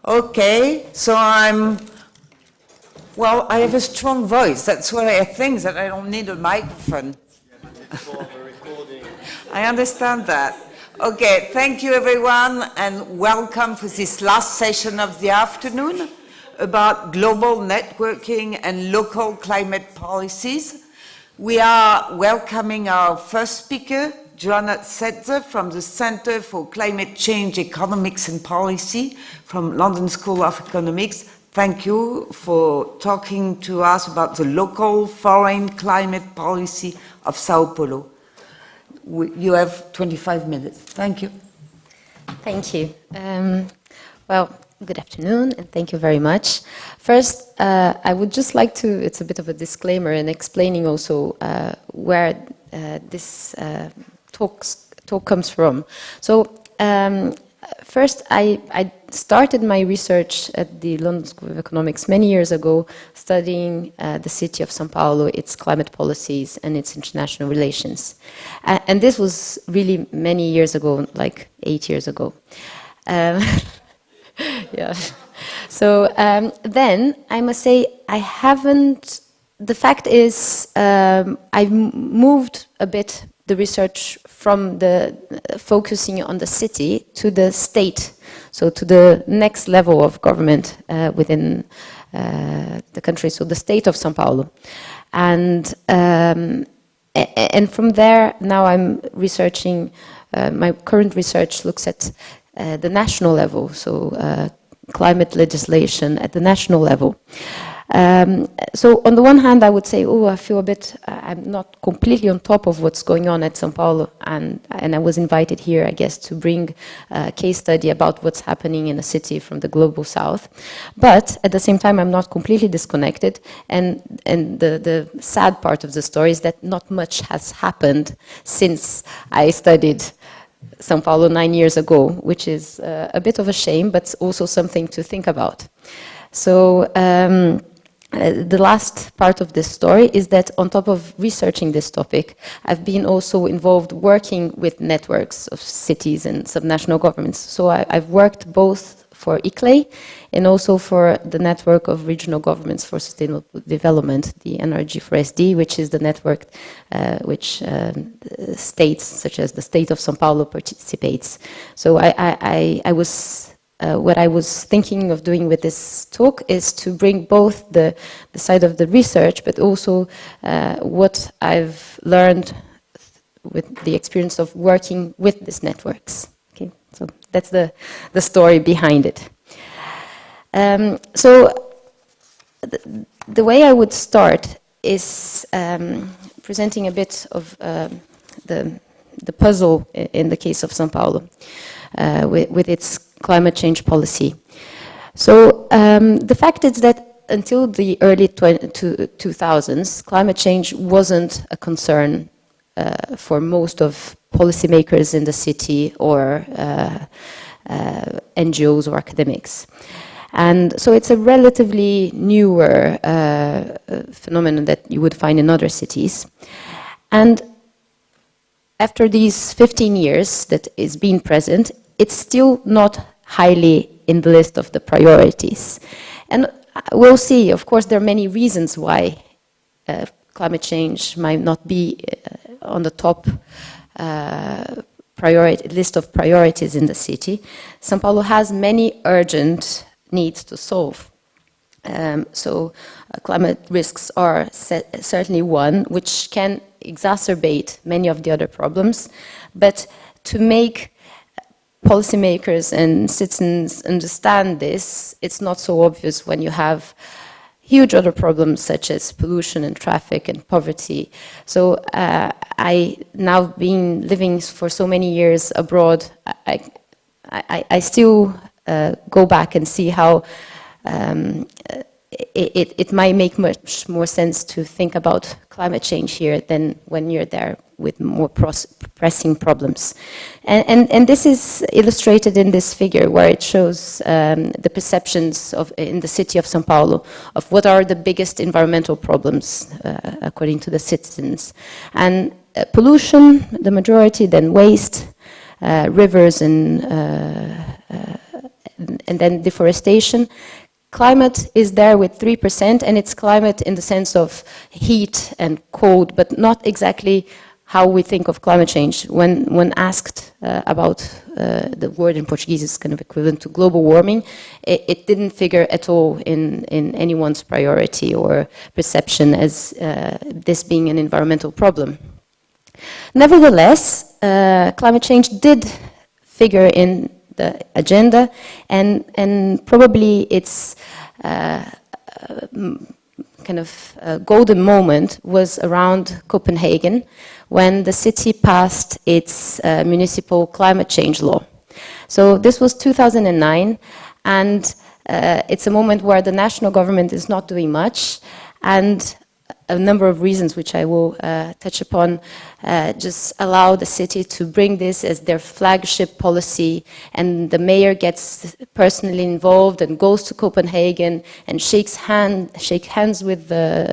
Okay, so well, I have a strong voice. That's why I think that I don't need a microphone. I understand that. Okay, thank you everyone and welcome to this last session of the afternoon about global networking and local climate policies. We are welcoming our first speaker, Joana Setzer from the Center for Climate Change Economics and Policy from London School of Economics. Thank you for talking to us about the local foreign climate policy of Sao Paulo. You have 25 minutes. Thank you. Thank you. Well, good afternoon, and thank you very much. First, I would just like to, it's a bit of a disclaimer in explaining also where this talk comes from. So, first, I started my research at the London School of Economics many years ago, studying the city of Sao Paulo, its climate policies, and its international relations. And this was really many years ago, like 8 years ago. Yeah. So then I must say I haven't. The fact is, I've moved a bit the research from the focusing on the city to the state, so to the next level of government within the country, so the state of Sao Paulo, and from there now I'm researching. My current research looks at the national level, so climate legislation at the national level. So on the one hand, I would say, I feel a bit, I'm not completely on top of what's going on at Sao Paulo, and I was invited here, I guess, to bring a case study about what's happening in the city from the global south. But at the same time, I'm not completely disconnected, and the sad part of the story is that not much has happened since I studied Sao Paulo 9 years ago, which is a bit of a shame, but also something to think about. So the last part of this story is that on top of researching this topic, I've been also involved working with networks of cities and subnational governments. So I've worked both for ICLEI and also for the network of regional governments for sustainable development, the NRG4SD, which is the network which states such as the state of Sao Paulo participates. So I was what I was thinking of doing with this talk is to bring both the side of the research, but also what I've learned with the experience of working with these networks. Okay, so that's the story behind it. So the way I would start is presenting a bit of the puzzle in the case of Sao Paulo with its climate change policy. So the fact is that until the early 2000s, climate change wasn't a concern for most of policymakers in the city or NGOs or academics. And so it's a relatively newer phenomenon that you would find in other cities. And after these 15 years that it's been present, it's still not highly in the list of the priorities. And we'll see, of course, there are many reasons why climate change might not be on the top list of priorities in the city. Sao Paulo has many urgent needs to solve. So climate risks are certainly one, which can exacerbate many of the other problems. But to make policymakers and citizens understand this, it's not so obvious when you have huge other problems such as pollution and traffic and poverty. So I now been living for so many years abroad, I still go back and see how it might make much more sense to think about climate change here than when you're there with more pressing problems. And this is illustrated in this figure where it shows the perceptions in the city of Sao Paulo of what are the biggest environmental problems according to the citizens. And pollution, the majority, then waste, rivers and and then deforestation. Climate is there with 3%, and it's climate in the sense of heat and cold, but not exactly how we think of climate change. When asked about the word in Portuguese is kind of equivalent to global warming, it didn't figure at all in anyone's priority or perception as this being an environmental problem. Nevertheless, climate change did figure in the agenda, and probably its kind of golden moment was around Copenhagen, when the city passed its municipal climate change law. So this was 2009, and it's a moment where the national government is not doing much, and a number of reasons, which I will touch upon, just allow the city to bring this as their flagship policy, and the mayor gets personally involved and goes to Copenhagen and shakes hands with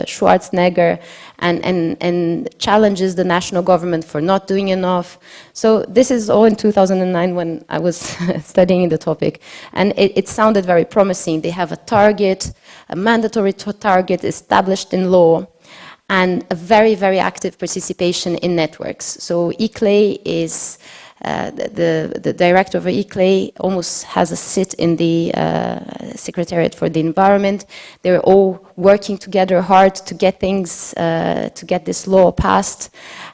Schwarzenegger and challenges the national government for not doing enough. So this is all in 2009 when I was studying the topic, and it sounded very promising. They have a target, a mandatory target established in law, and a very, very active participation in networks. So ICLEI is, the director of ICLEI almost has a seat in the Secretariat for the Environment. They're all working together hard to get things, to get this law passed,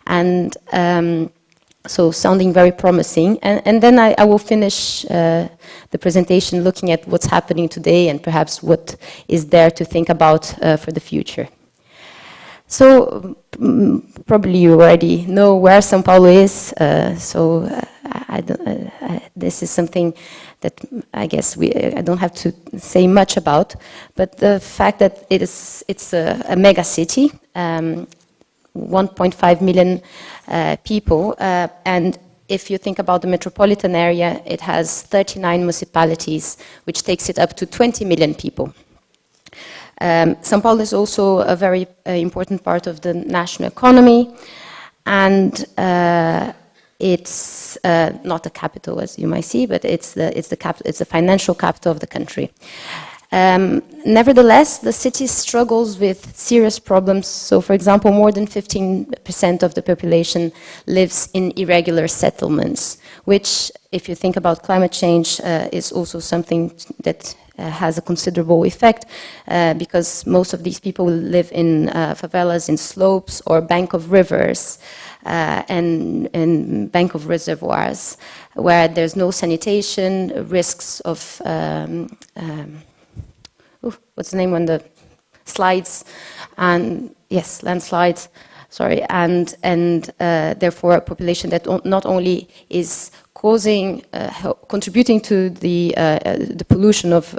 and so sounding very promising. And then I will finish the presentation looking at what's happening today and perhaps what is there to think about for the future. So probably you already know where Sao Paulo is. This is something that I guess I don't have to say much about. But the fact that it's a mega city, 1.5 million people, and if you think about the metropolitan area, it has 39 municipalities, which takes it up to 20 million people. Sao Paulo is also a very important part of the national economy, and it's not the capital, as you might see, but it's the financial capital of the country. Nevertheless, the city struggles with serious problems. So, for example, more than 15% of the population lives in irregular settlements, which, if you think about climate change, is also something that has a considerable effect, because most of these people live in favelas, in slopes, or bank of rivers, and bank of reservoirs, where there's no sanitation, risks of what's the name on the slides? And yes, landslides. Sorry, and therefore a population that not only is causing, contributing to the pollution of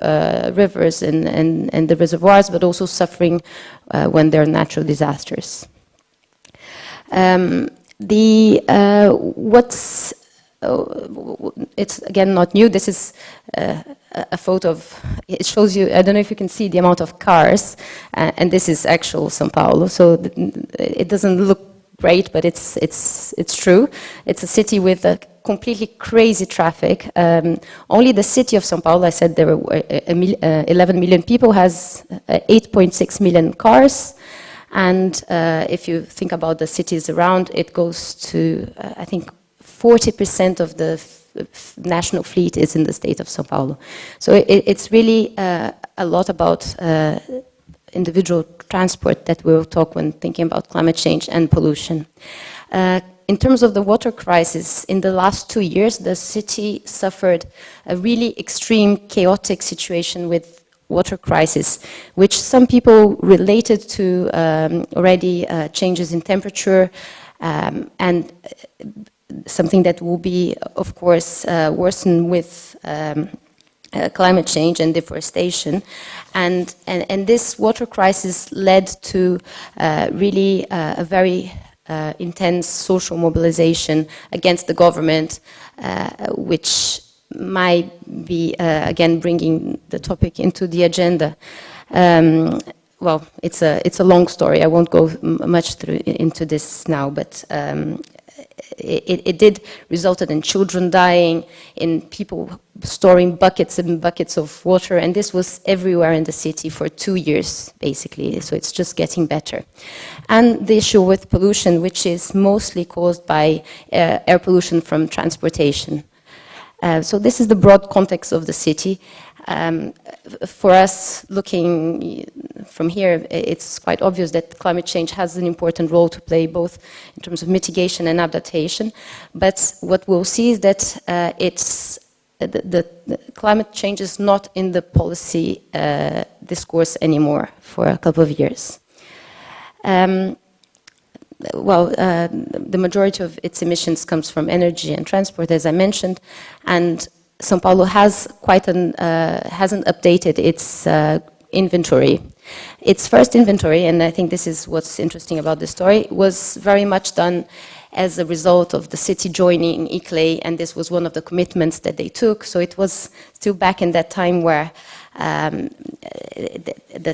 rivers and the reservoirs, but also suffering when there are natural disasters. It's again not new. This is a photo of, it shows you, I don't know if you can see the amount of cars, and this is actual Sao Paulo, so it doesn't look great, but it's true. It's a city with a completely crazy traffic. Only the city of Sao Paulo, I said there were 11 million people, has 8.6 million cars. And if you think about the cities around, it goes to, I think, 40% of the national fleet is in the state of Sao Paulo. So it's really a lot about individual transport that we'll talk when thinking about climate change and pollution. In terms of the water crisis, in the last 2 years, the city suffered a really extreme, chaotic situation with water crisis, which some people related to already changes in temperature, and something that will be, of course, worsened with climate change and deforestation. And this water crisis led to really a very intense social mobilization against the government, which might be, again, bringing the topic into the agenda. Well, it's a long story. I won't go much into this now, but it did resulted in children dying, in people storing buckets and buckets of water, and this was everywhere in the city for 2 years, basically, so it's just getting better. And the issue with pollution, which is mostly caused by air pollution from transportation. So this is the broad context of the city. For us, looking from here, it's quite obvious that climate change has an important role to play, both in terms of mitigation and adaptation. But what we'll see is that the climate change is not in the policy discourse anymore for a couple of years. The majority of its emissions comes from energy and transport, as I mentioned, and Sao Paulo hasn't updated its inventory. Its first inventory, and I think this is what's interesting about the story, was very much done as a result of the city joining ICLEI, and this was one of the commitments that they took. So it was still back in that time where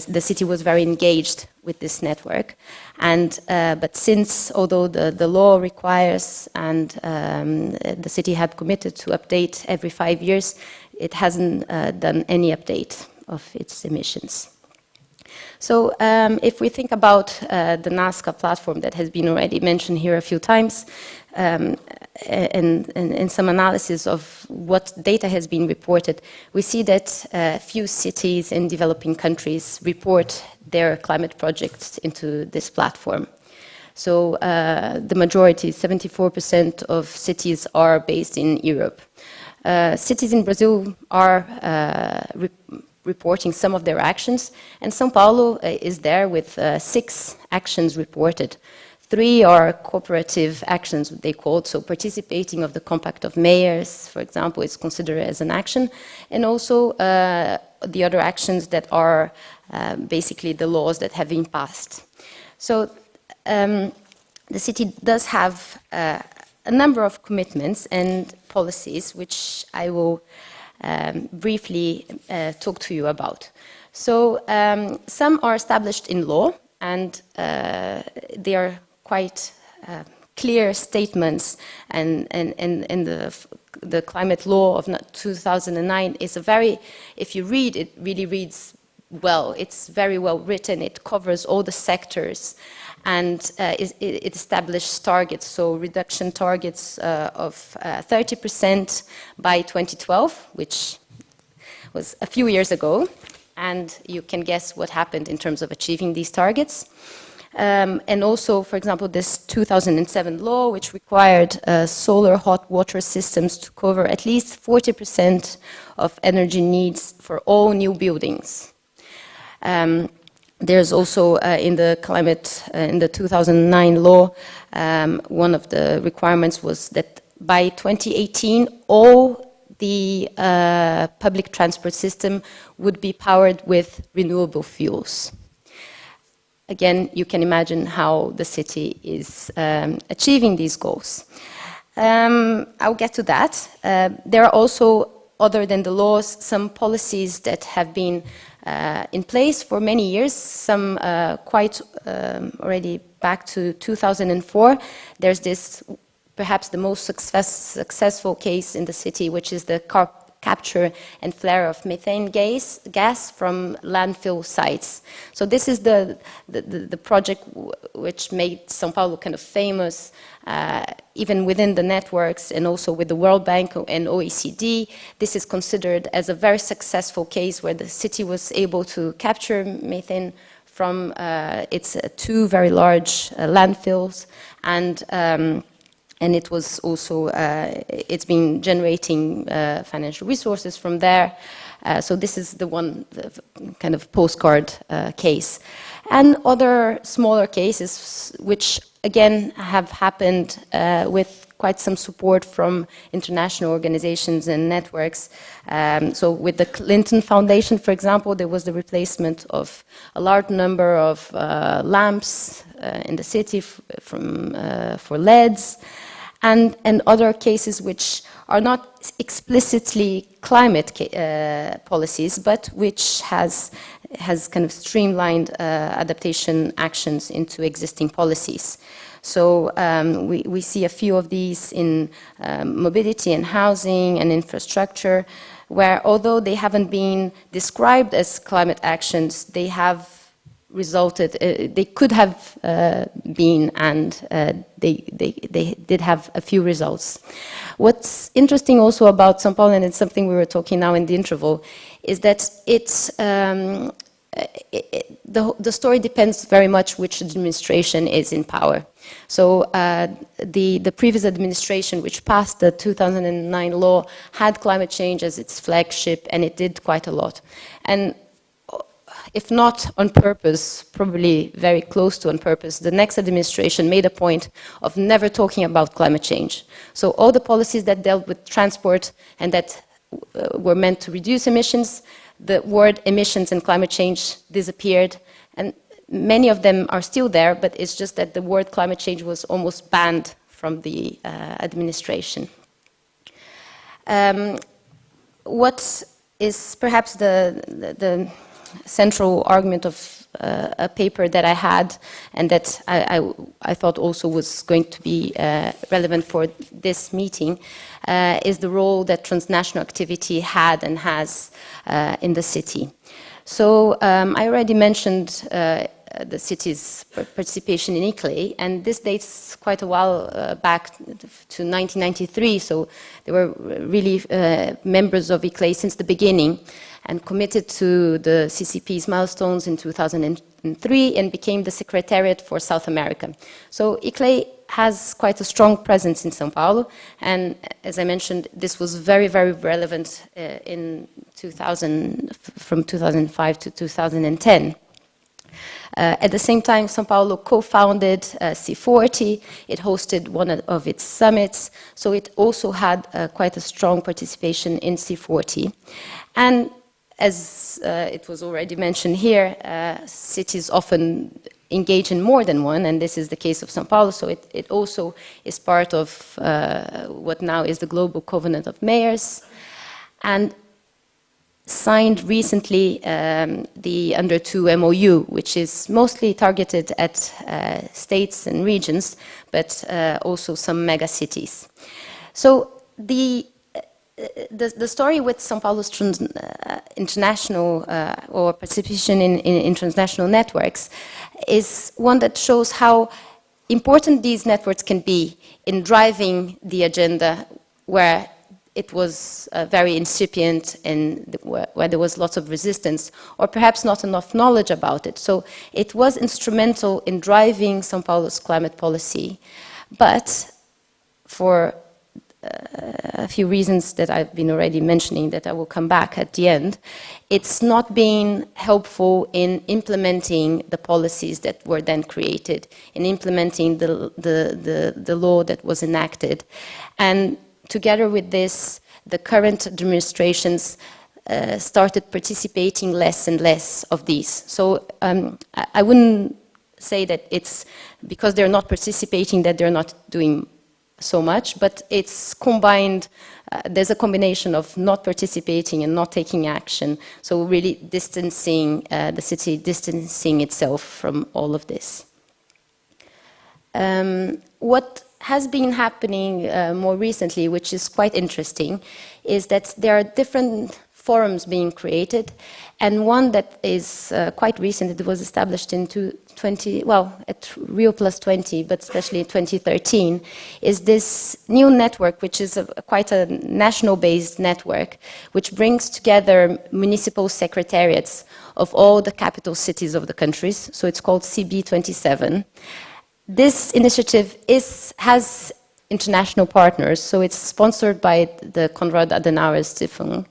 the city was very engaged with this network. And but since, although the law requires and the city had committed to update every 5 years, it hasn't done any update of its emissions. So if we think about the Nazca platform that has been already mentioned here a few times, and some analysis of what data has been reported, we see that few cities in developing countries report their climate projects into this platform. So the majority, 74% of cities are based in Europe. Cities in Brazil are reporting some of their actions, and Sao Paulo is there with 6 actions reported. 3 are cooperative actions, they called, so participating of the Compact of Mayors, for example, is considered as an action, and also the other actions that are basically the laws that have been passed. So the city does have a number of commitments and policies, which I will briefly talk to you about. So some are established in law, and they are quite clear statements, and the climate law of 2009 is a very, if you read it, really reads well. It's very well written, it covers all the sectors, and it established targets, so reduction targets of 30% by 2012, which was a few years ago, and you can guess what happened in terms of achieving these targets. And also, for example, this 2007 law, which required solar hot water systems to cover at least 40% of energy needs for all new buildings. There's also in the climate, in the 2009 law, one of the requirements was that by 2018, all the public transport system would be powered with renewable fuels. Again, you can imagine how the city is achieving these goals. I'll get to that. There are also, other than the laws, some policies that have been in place for many years, some quite already back to 2004. There's this, perhaps the most successful case in the city, which is the capture and flare of methane gas from landfill sites. So this is the project which made Sao Paulo kind of famous, even within the networks and also with the World Bank and OECD. This is considered as a very successful case where the city was able to capture methane from its 2 very large landfills, and it was also, it's been generating financial resources from there. So this is the one kind of postcard case. And other smaller cases, which again have happened with quite some support from international organizations and networks. So with the Clinton Foundation, for example, there was the replacement of a large number of lamps in the city for LEDs. And other cases which are not explicitly climate policies, but which has has kind of streamlined adaptation actions into existing policies. So we see a few of these in mobility and housing and infrastructure, where although they haven't been described as climate actions, they have resulted, they could have been, and they did have a few results. What's interesting also about Sao Paulo, and it's something we were talking now in the interval, is that the story depends very much which administration is in power. So the previous administration, which passed the 2009 law, had climate change as its flagship, and it did quite a lot. And if not on purpose, probably very close to on purpose, the next administration made a point of never talking about climate change. So all the policies that dealt with transport and that were meant to reduce emissions, the word emissions and climate change disappeared, and many of them are still there, but it's just that the word climate change was almost banned from the administration. What is perhaps the central argument of a paper that I had, and that I thought also was going to be relevant for this meeting, is the role that transnational activity had and has in the city. So I already mentioned the city's participation in ICLEI, and this dates quite a while back to 1993, so they were really members of ICLEI since the beginning, and committed to the CCP's milestones in 2003 and became the Secretariat for South America. So ICLEI has quite a strong presence in Sao Paulo, and as I mentioned, this was very, very relevant in 2000, from 2005 to 2010. At the same time, Sao Paulo co-founded C40. It hosted one of its summits, so it also had quite a strong participation in C40. And as it was already mentioned here, cities often engage in more than one, and this is the case of Sao Paulo, so it also is part of what now is the Global Covenant of Mayors, and signed recently the Under 2 MOU, which is mostly targeted at states and regions, but also some mega cities. So the story with Sao Paulo's international or participation in transnational networks is one that shows how important these networks can be in driving the agenda where it was very incipient and where there was lots of resistance, or perhaps not enough knowledge about it. So it was instrumental in driving Sao Paulo's climate policy, but for a few reasons that I've been already mentioning that I will come back at the end, it's not been helpful in implementing the policies that were then created, in implementing the law that was enacted. And together with this, the current administrations started participating less and less of these. So I wouldn't say that it's because they're not participating that they're not doing so much, but it's combined, there's a combination of not participating and not taking action, so really distancing, the city distancing itself from all of this. What has been happening more recently, which is quite interesting, is that there are different forums being created, and one that is quite recent, it was established in at Rio Plus 20, but especially in 2013, is this new network, which is quite a national-based network, which brings together municipal secretariats of all the capital cities of the countries, so it's called CB27. This initiative has international partners, so it's sponsored by the Konrad Adenauer Stiftung,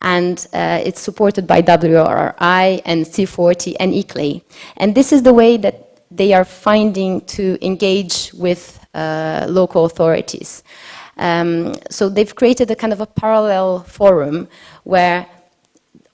and it's supported by WRI and C40 and ICLEI. And this is the way that they are finding to engage with local authorities. So they've created a kind of a parallel forum where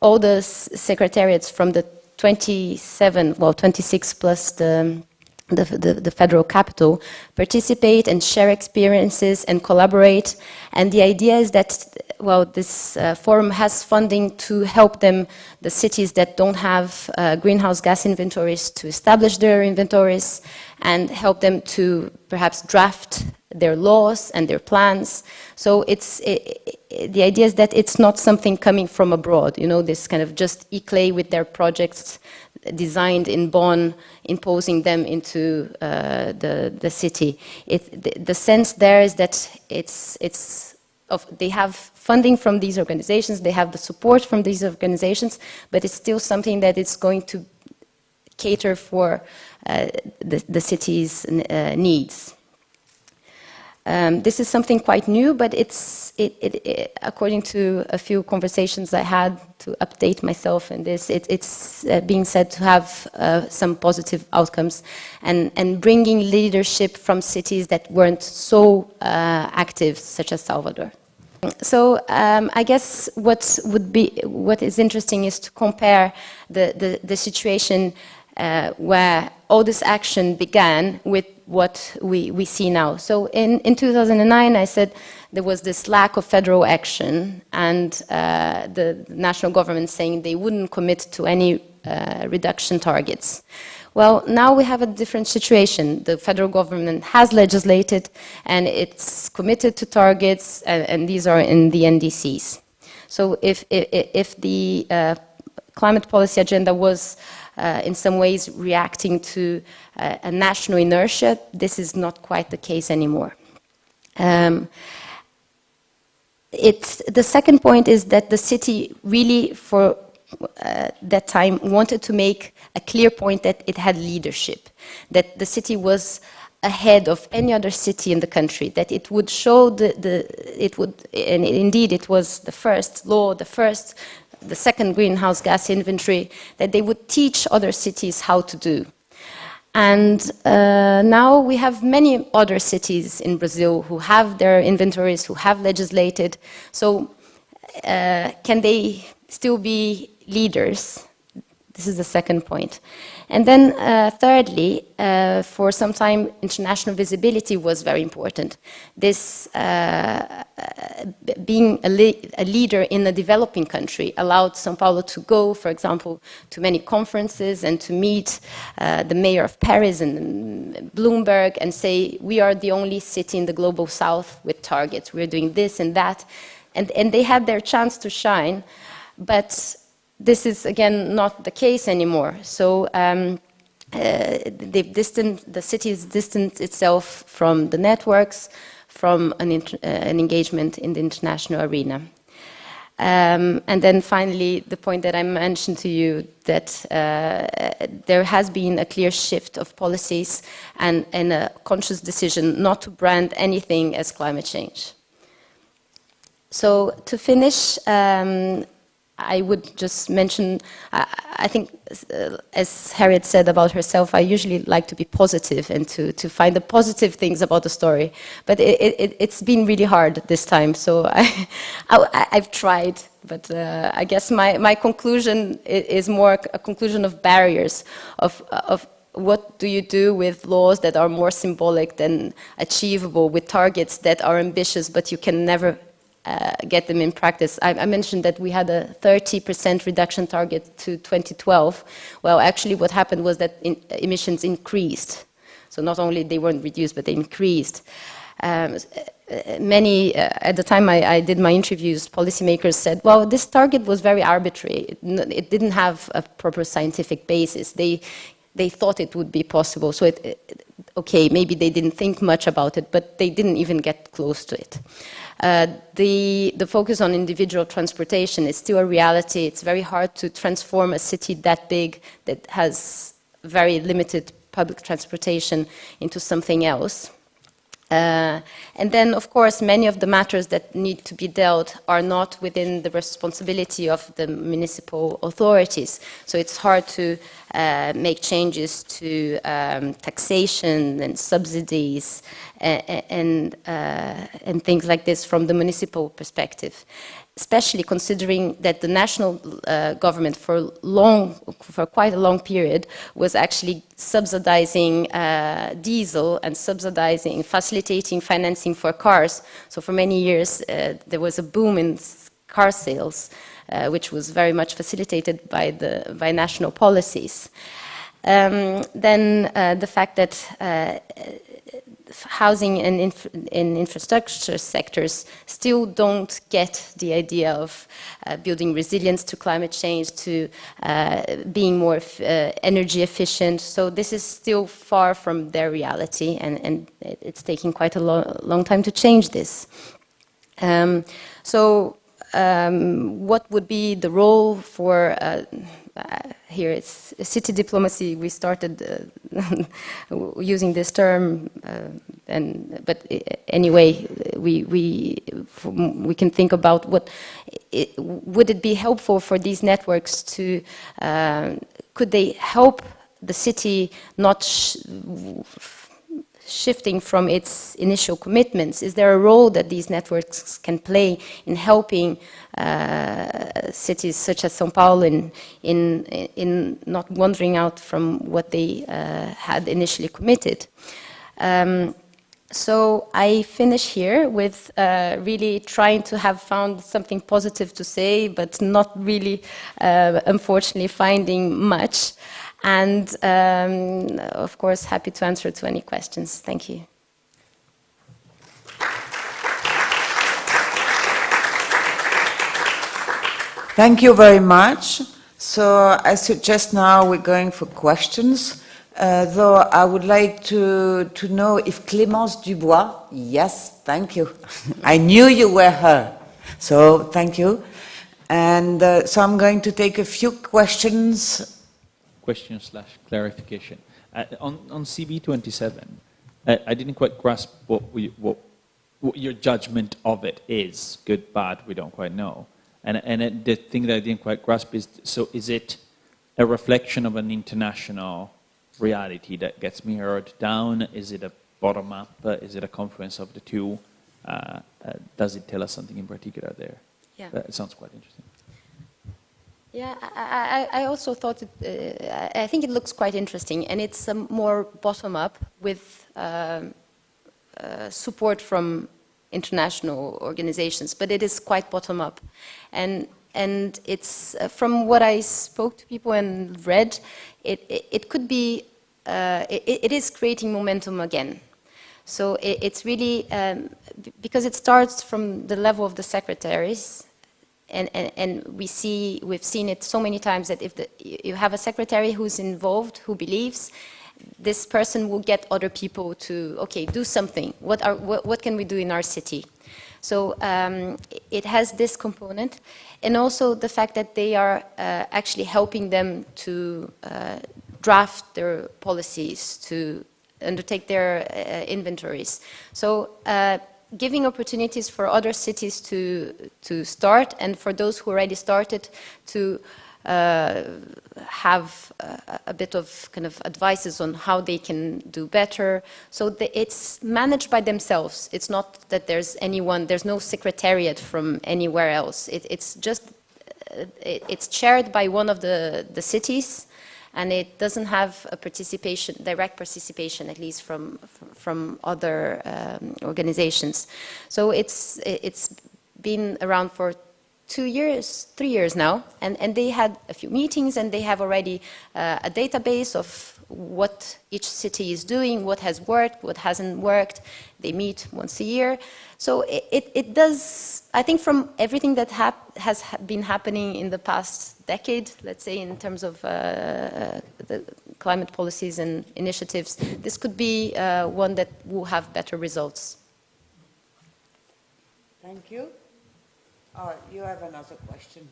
all the secretariats from the 26 plus the the federal capital, participate and share experiences and collaborate. And the idea is that, well, this forum has funding to help them, the cities that don't have greenhouse gas inventories, to establish their inventories and help them to perhaps draft their laws and their plans. So the idea is that it's not something coming from abroad, you know, this kind of just ICLEI with their projects designed in Bonn, imposing them into the city. The sense there is that they have funding from these organizations, they have the support from these organizations, but it's still something that is going to cater for the city's needs. This is something quite new, but according to a few conversations I had to update myself in this, it's being said to have some positive outcomes and bringing leadership from cities that weren't so active, such as Salvador. So I guess what is interesting is to compare the situation where all this action began with what we see now. So in 2009, I said there was this lack of federal action and the national government saying they wouldn't commit to any reduction targets. Well, now we have a different situation. The federal government has legislated and it's committed to targets, and these are in the NDCs. So if the climate policy agenda was in some ways reacting to a national inertia, this is not quite the case anymore. The second point is that the city really, for that time, wanted to make a clear point that it had leadership, that the city was ahead of any other city in the country, that it would show and indeed it was the first law, the second greenhouse gas inventory, that they would teach other cities how to do. And now we have many other cities in Brazil who have their inventories, who have legislated. So can they still be leaders? This is the second point. And then thirdly, for some time, international visibility was very important. This being a leader in a developing country allowed Sao Paulo to go, for example, to many conferences and to meet the mayor of Paris and Bloomberg and say, we are the only city in the global south with targets. We're doing this and that. And they had their chance to shine, but this is, again, not the case anymore. So the city has distanced itself from the networks, from an engagement in the international arena. And then finally, the point that I mentioned to you, that there has been a clear shift of policies and a conscious decision not to brand anything as climate change. So to finish, I would just mention, I think, as Harriet said about herself, I usually like to be positive and to find the positive things about the story. But it's been really hard this time, so I've tried. But I guess my conclusion is more a conclusion of barriers, of what do you do with laws that are more symbolic than achievable, with targets that are ambitious, but you can never get them in practice. I mentioned that we had a 30% reduction target to 2012. Well, actually what happened was that emissions increased. So not only they weren't reduced, but they increased. Many, at the time I did my interviews, policymakers said, well, this target was very arbitrary. It didn't have a proper scientific basis. They thought it would be possible. So okay, maybe they didn't think much about it, but they didn't even get close to it. The focus on individual transportation is still a reality. It's very hard to transform a city that big, that has very limited public transportation, into something else. And then, of course, many of the matters that need to be dealt are not within the responsibility of the municipal authorities. So it's hard to make changes to taxation and subsidies and things like this from the municipal perspective. especially considering that the national government for quite a long period was actually subsidizing diesel and facilitating financing for cars. So for many years there was a boom in car sales, which was very much facilitated by national policies. Then the fact that housing and infrastructure sectors still don't get the idea of building resilience to climate change, to being more energy efficient. So this is still far from their reality, and it's taking quite a long time to change this. What would be the role for here it's city diplomacy. We started using this term, but anyway, we can think about would it be helpful for these networks to could they help the city not shifting from its initial commitments? Is there a role that these networks can play in helping cities such as Sao Paulo in not wandering out from what they had initially committed? So I finish here with really trying to have found something positive to say, but not really, unfortunately, finding much. And of course, happy to answer to any questions. Thank you. Thank you very much. So I suggest now we're going for questions. Though I would like to know if Clémence Dubois, yes, thank you. I knew you were her, so thank you. And so I'm going to take a few questions. Question/clarification. On CB27, I didn't quite grasp what your judgment of it is. Good, bad, we don't quite know. And the thing that I didn't quite grasp is, so is it a reflection of an international reality that gets mirrored down? Is it a bottom-up? Is it a confluence of the two? Does it tell us something in particular there? Yeah. It sounds quite interesting. Yeah, I also thought I think it looks quite interesting, and it's more bottom-up with support from international organizations, but it is quite bottom-up, and it's from what I spoke to people and read, it could be it is creating momentum again. So it's really because it starts from the level of the secretaries. And we've seen it so many times that if you have a secretary who's involved, who believes, this person will get other people to, okay, do something. What can we do in our city? So it has this component, and also the fact that they are actually helping them to draft their policies, to undertake their inventories. So giving opportunities for other cities to start, and for those who already started to have a bit of kind of advices on how they can do better. So it's managed by themselves. It's not that there's no secretariat from anywhere else. It's just, it's chaired by one of the cities, and it doesn't have a direct participation, at least from other organizations. So it's been around for 3 years now, and they had a few meetings, and they have already a database of what each city is doing, what has worked, what hasn't worked. They meet once a year. So it does, I think, from everything that has been happening in the past decade, let's say, in terms of the climate policies and initiatives, this could be one that will have better results. Thank you. You have another question.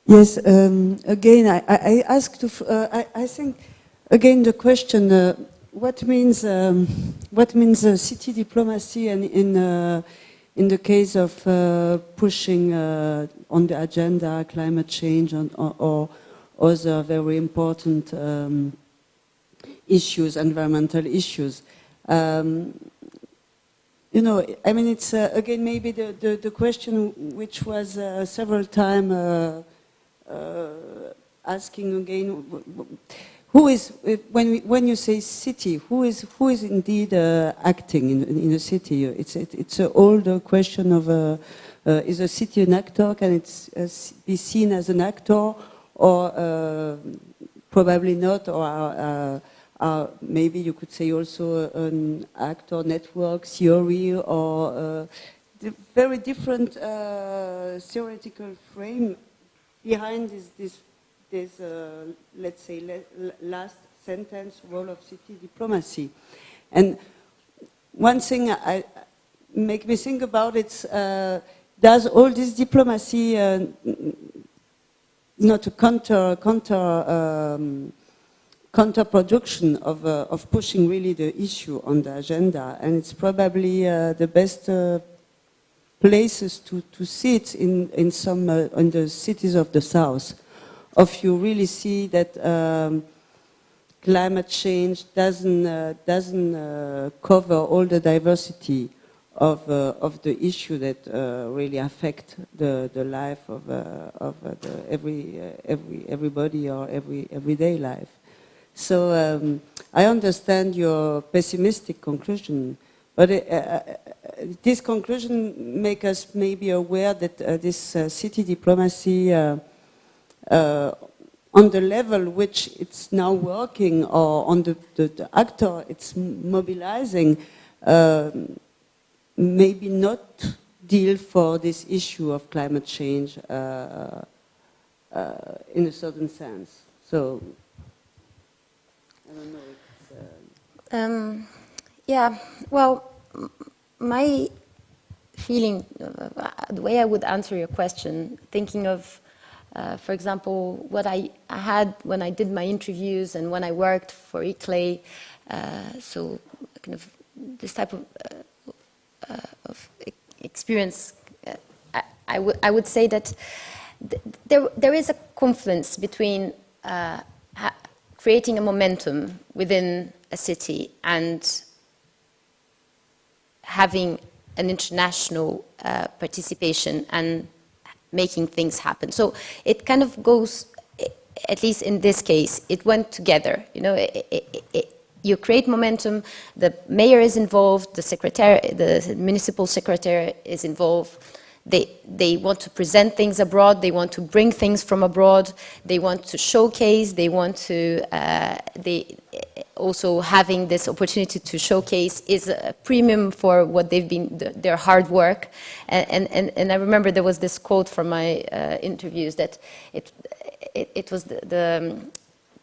Yes, again, I asked, I think, again, the question, what means city diplomacy, and in the case of pushing on the agenda climate change or other very important issues, environmental issues. You know, I mean, it's again maybe the question which was several times asking again, who is, when you say city, who is indeed acting in a city? It's an older question of is a city an actor? Can it be seen as an actor, or probably not, or maybe you could say also an actor network theory, or the very different theoretical frame behind this let's say, last sentence, role of city diplomacy. And one thing I make me think about it's, does all this diplomacy not a counter-production of pushing really the issue on the agenda? And it's probably the best places to see it in some in the cities of the south. If you really see that climate change doesn't cover all the diversity of the issue that really affect the life of everybody or everyday life. So I understand your pessimistic conclusion, but this conclusion makes us maybe aware that this city diplomacy on the level which it's now working, or on the actor it's mobilizing, maybe not deal for this issue of climate change in a certain sense. So, I don't know. Yeah, well, my feeling, the way I would answer your question, thinking of for example, what I had when I did my interviews and when I worked for ICLEI, so kind of this type of experience, I would say that there is a confluence between creating a momentum within a city and having an international participation and making things happen. So it kind of goes, at least in this case, it went together. You know, you create momentum. The mayor is involved. The municipal secretary is involved. They want to present things abroad. They want to bring things from abroad. They want to showcase. They want to. Also having this opportunity to showcase is a premium for what they've been, their hard work. And I remember there was this quote from my interviews that it was the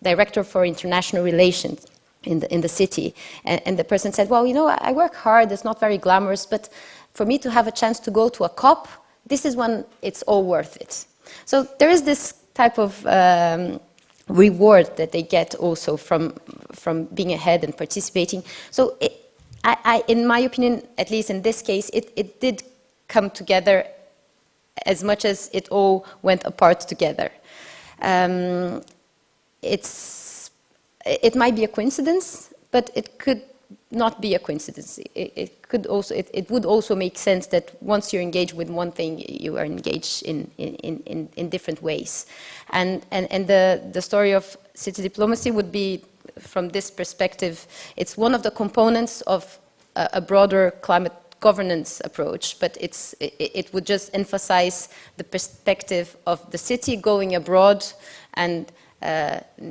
director for international relations in the city, and the person said, well, you know, I work hard, it's not very glamorous, but for me to have a chance to go to a COP, this is when it's all worth it. So there is this type of reward that they get also from being ahead and participating. So in my opinion, at least in this case, it did come together as much as it all went apart together. It might be a coincidence, but it could not be a coincidence. It would also make sense that once you're engaged with one thing, you are engaged in different ways. And the story of city diplomacy would be, from this perspective, it's one of the components of a broader climate governance approach, but it would just emphasize the perspective of the city going abroad and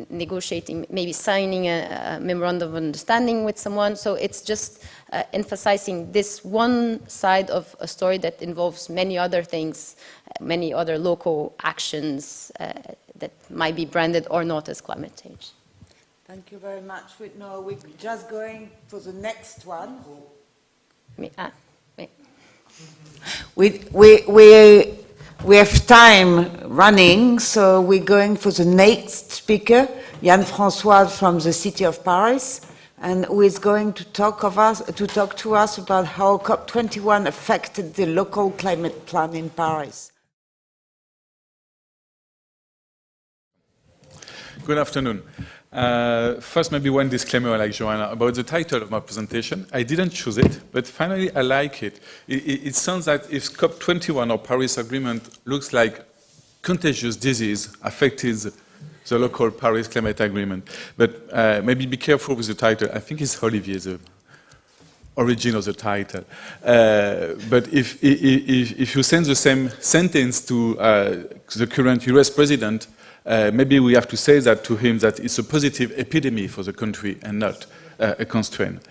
negotiating, maybe signing a memorandum of understanding with someone. So it's just emphasizing this one side of a story that involves many other things, many other local actions that might be branded or not as climate change. Thank you very much. No, we're just going for the next one. We have time running, so we're going for the next speaker, Yann Françoise from the city of Paris, and who is going to talk to us about how COP21 affected the local climate plan in Paris. Good afternoon. First, maybe one disclaimer, like Joana, about the title of my presentation. I didn't choose it, but finally I like it. It sounds like if COP21 or Paris Agreement looks like contagious disease affected the local Paris Climate Agreement. But maybe be careful with the title. I think it's Olivier, the origin of the title. But if you send the same sentence to the current US president, maybe we have to say that to him that it's a positive epidemic for the country and not a constraint.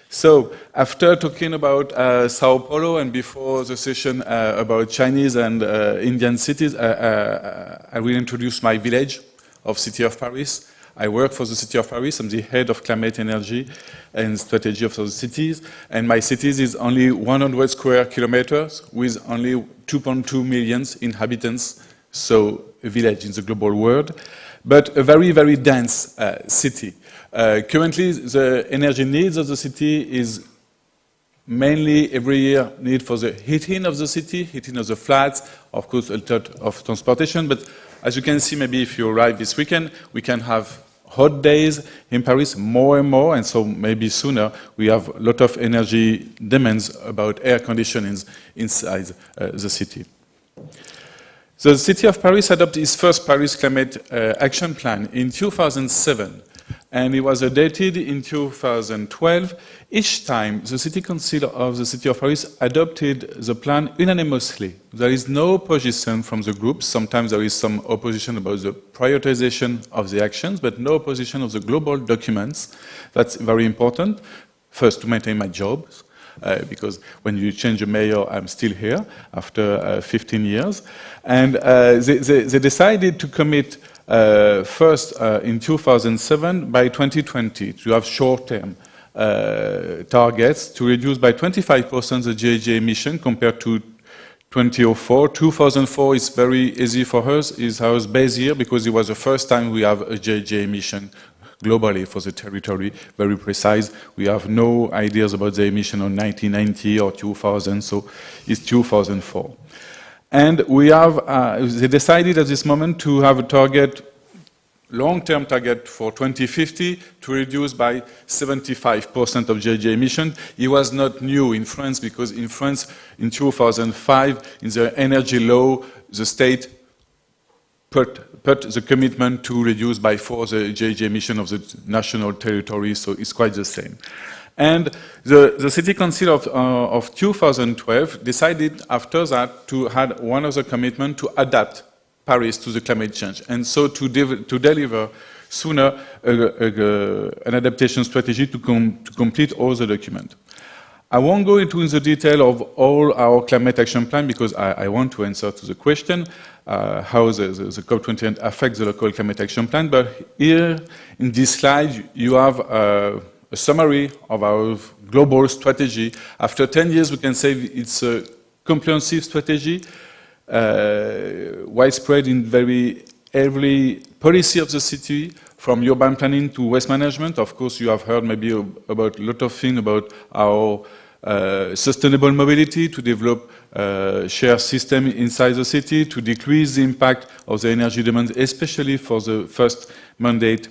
So after talking about Sao Paulo and before the session about Chinese and Indian cities, I will introduce my village of City of Paris. I work for the City of Paris. I'm the head of climate energy and strategy of the cities. And my city is only 100 square kilometers with only 2.2 million inhabitants. So a village in the global world, but a very, very dense city. Currently, the energy needs of the city is mainly every year need for the heating of the city, heating of the flats, of course a lot of transportation, but as you can see, maybe if you arrive this weekend, we can have hot days in Paris more and more, and so maybe sooner we have a lot of energy demands about air conditioning inside the city. The City of Paris adopted its first Paris Climate Action Plan in 2007, and it was adopted in 2012. Each time, the City Council of the City of Paris adopted the plan unanimously. There is no opposition from the groups. Sometimes there is some opposition about the prioritization of the actions, but no opposition of the global documents. That's very important. First, to maintain my job. Because when you change a mayor, I'm still here after 15 years. And they decided to commit first in 2007 by 2020 to have short-term targets to reduce by 25% the GHG emission compared to 2004. 2004 is very easy for us, is our base year because it was the first time we have a GHG emission globally for the territory, very precise. We have no ideas about the emission on 1990 or 2000, so it's 2004. And we have, they decided at this moment to have a target, long-term target for 2050 to reduce by 75% of GHG emission. It was not new in France because in France in 2005, in the energy law, the state put the commitment to reduce by 4 the GHG emission of the national territory, so it's quite the same. And the City Council of 2012 decided after that to add one other commitment to adapt Paris to the climate change, and so to deliver sooner an adaptation strategy to complete all the document. I won't go into the detail of all our climate action plan because I want to answer to the question how the COP21 affects the local climate action plan. But here in this slide, you have a summary of our global strategy. After 10 years, we can say it's a comprehensive strategy, widespread in every policy of the city, from urban planning to waste management. Of course, you have heard maybe about a lot of things about our sustainable mobility, to develop shared system inside the city, to decrease the impact of the energy demand, especially for the first mandate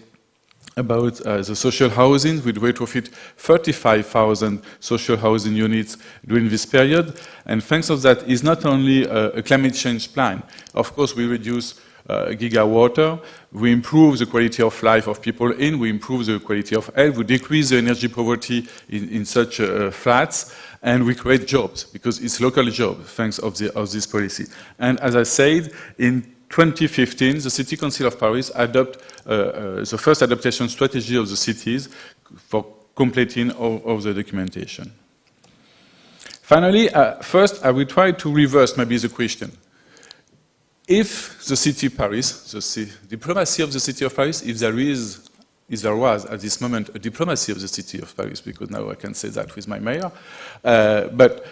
about the social housing. We retrofit 35,000 social housing units during this period. And thanks to that, it's not only a climate change plan. Of course, we reduce gigawatt, we improve the quality of life of people we improve the quality of air, we decrease the energy poverty in such flats, and we create jobs, because it's local jobs, thanks of this policy. And as I said, in 2015, the City Council of Paris adopted the first adaptation strategy of the cities for completing all of the documentation. Finally, first, I will try to reverse maybe the question. If the city of Paris, the diplomacy of the city of Paris, if there was at this moment a diplomacy of the city of Paris, because now I can say that with my mayor, but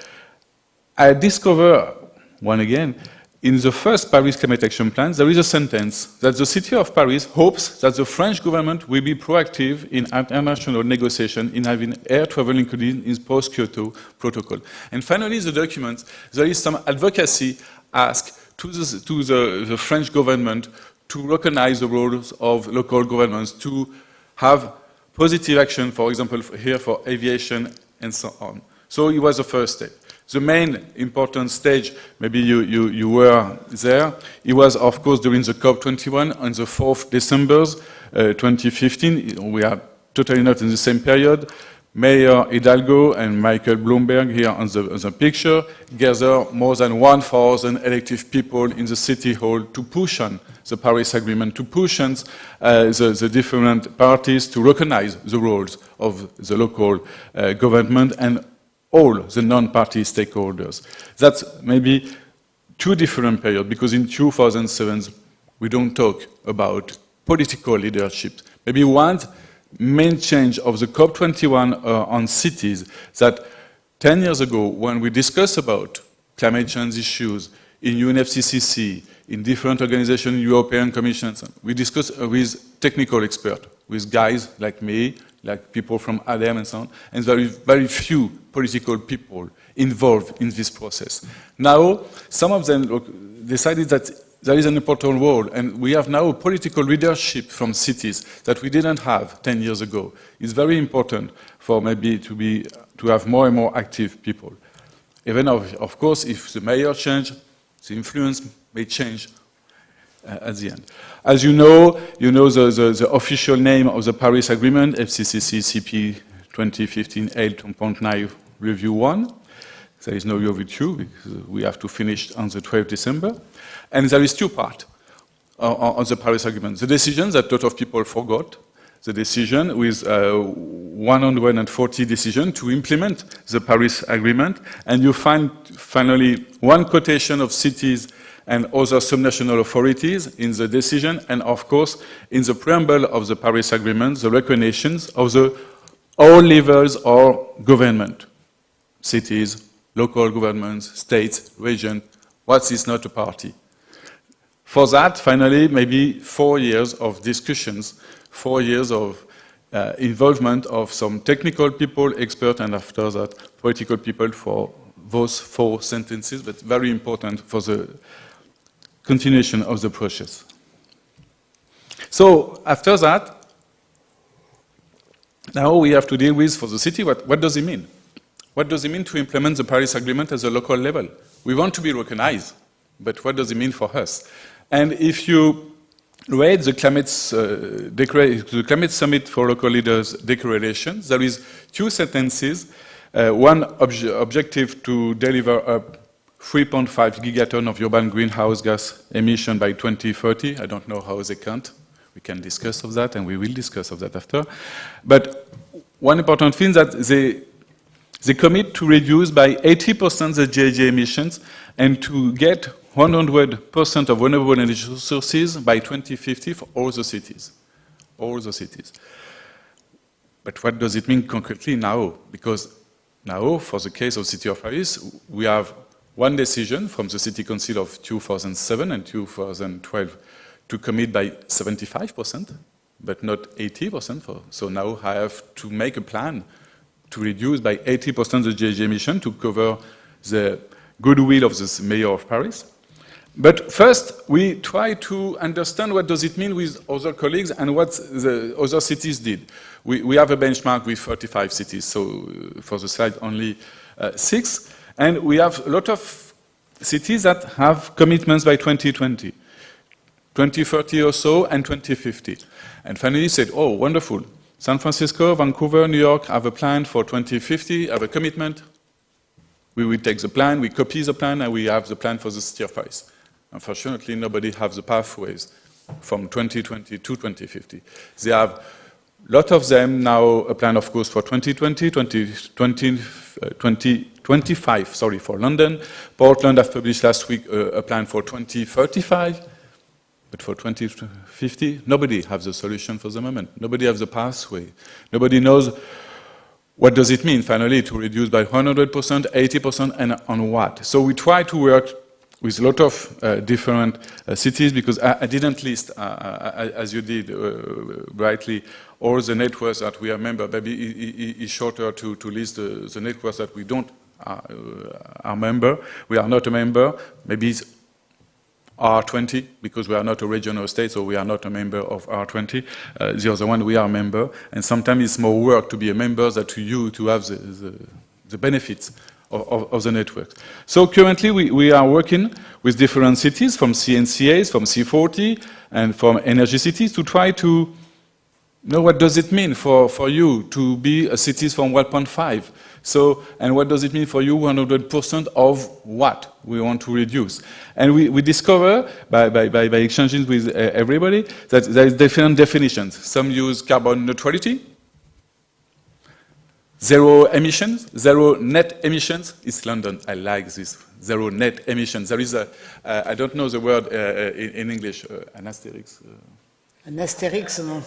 I discover, one again, in the first Paris Climate Action Plan, there is a sentence that the city of Paris hopes that the French government will be proactive in international negotiation in having air travel included in post-Kyoto protocol. And finally, the document, there is some advocacy asked to the French government to recognize the roles of local governments, to have positive action, for example, here for aviation and so on. So it was the first step. The main important stage, maybe you were there, it was, of course, during the COP21 on the 4th December 2015. We are totally not in the same period. Mayor Hidalgo and Michael Bloomberg here on the picture gather more than 1,000 elected people in the city hall to push on the Paris Agreement, to push on the different parties to recognize the roles of the local government and all the non-party stakeholders. That's maybe two different periods, because in 2007 we don't talk about political leadership. Maybe one main change of the COP21 on cities, that 10 years ago, when we discussed about climate change issues in UNFCCC, in different organizations, European Commission, we discussed with technical experts, with guys like me, like people from ADEM and so on, and very, very few political people involved in this process. Now, some of them decided that there is an important role, and we have now political leadership from cities that we didn't have 10 years ago. It's very important for maybe to have more and more active people. Even of course, if the mayor changes, the influence may change at the end. As you know the official name of the Paris Agreement, FCCC CP 2015 8.9 Review 1. There is no review because we have to finish on the 12th December. And there is two parts on the Paris Agreement. The decision that a lot of people forgot, the decision with 140 decisions to implement the Paris Agreement, and you find finally one quotation of cities and other subnational authorities in the decision, and of course in the preamble of the Paris Agreement, the recognitions of the all levels of government, cities, local governments, states, regions, what is not a party. For that, finally, maybe 4 years of discussions, 4 years of involvement of some technical people, experts, and after that, political people for those 4 sentences, but very important for the continuation of the process. So, after that, now we have to deal with, for the city, what does it mean? What does it mean to implement the Paris Agreement at the local level? We want to be recognized, but what does it mean for us? And if you read the Climate Summit for Local Leaders Declaration, there is 2 sentences. One objective to deliver a 3.5 gigaton of urban greenhouse gas emission by 2030. I don't know how they count. We can discuss of that, and we will discuss of that after. But one important thing that they commit to reduce by 80% the GHG emissions and to get 100% of renewable energy sources by 2050 for all the cities. All the cities. But what does it mean concretely now? Because now, for the case of the City of Paris, we have one decision from the City Council of 2007 and 2012 to commit by 75%, but not 80%. So now I have to make a plan to reduce by 80% the GHG emission to cover the goodwill of the Mayor of Paris. But first, we try to understand what does it mean with other colleagues and what the other cities did. We have a benchmark with 35 cities, so for the slide only 6. And we have a lot of cities that have commitments by 2020, 2030 or so, and 2050. And finally said, oh, wonderful. San Francisco, Vancouver, New York have a plan for 2050, have a commitment. We will take the plan, we copy the plan, and we have the plan for the City of Paris. Unfortunately, nobody has the pathways from 2020 to 2050. They have a lot of them now a plan, of course, for 2020, 2025, for London. Portland have published last week a plan for 2035. But for 2050, nobody has the solution for the moment. Nobody has the pathway. Nobody knows what does it mean, finally, to reduce by 100%, 80%, and on what. So we try to work with a lot of different cities, because I didn't list, as you did rightly, all the networks that we are member. Maybe it's shorter to list the networks that we don't are member. We are not a member. Maybe it's R20, because we are not a regional state, so we are not a member of R20. The other one, we are a member, and sometimes it's more work to be a member than to you to have the benefits of the network. So currently we are working with different cities, from CNCAs, from C40, and from energy cities, to try to know what does it mean for you to be a city from 1.5. So, and what does it mean for you 100% of what we want to reduce? And we discover, by exchanging with everybody, that there is different definitions. Some use carbon neutrality, zero emissions, zero net emissions. It's London, I like this, zero net emissions. There is a, I don't know the word in English, an asterisk. An asterisk, no?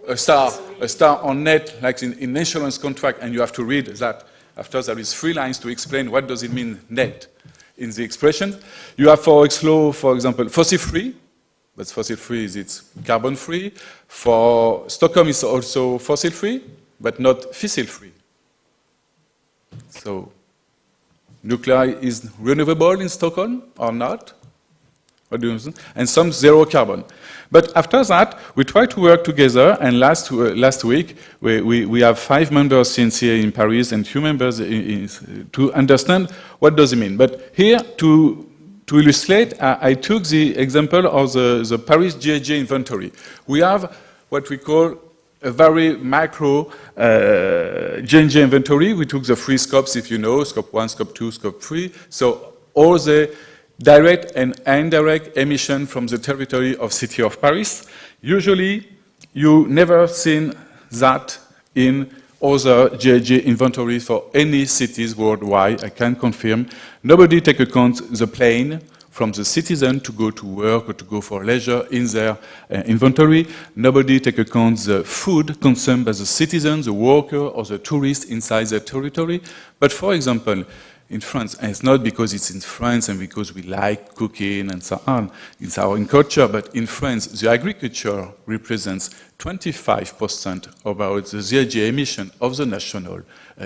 A star on net, like in insurance contract, and you have to read that. After there is 3 lines to explain what does it mean net in the expression. You have for Oslo, for example, fossil-free, but fossil-free is it's carbon-free. For Stockholm is also fossil-free, but not fissile-free. So, nuclear is renewable in Stockholm or not? What do you think? And some zero carbon. But after that, we try to work together, and last week, we have 5 members since here in Paris and 2 members to understand what does it mean. But here, to illustrate, I took the example of the Paris GHG inventory. We have what we call a very macro GHG inventory. We took the 3 scopes, if you know, scope 1, scope 2, scope 3. So all the direct and indirect emission from the territory of City of Paris. Usually, you never seen that in other GHG inventories for any cities worldwide. I can confirm. Nobody take account the plane from the citizen to go to work or to go for leisure in their inventory. Nobody take account the food consumed by the citizen, the worker, or the tourist inside their territory. But for example, in France, and it's not because it's in France and because we like cooking and so on, it's our culture, but in France, the agriculture represents 25% about the GHG emission of the national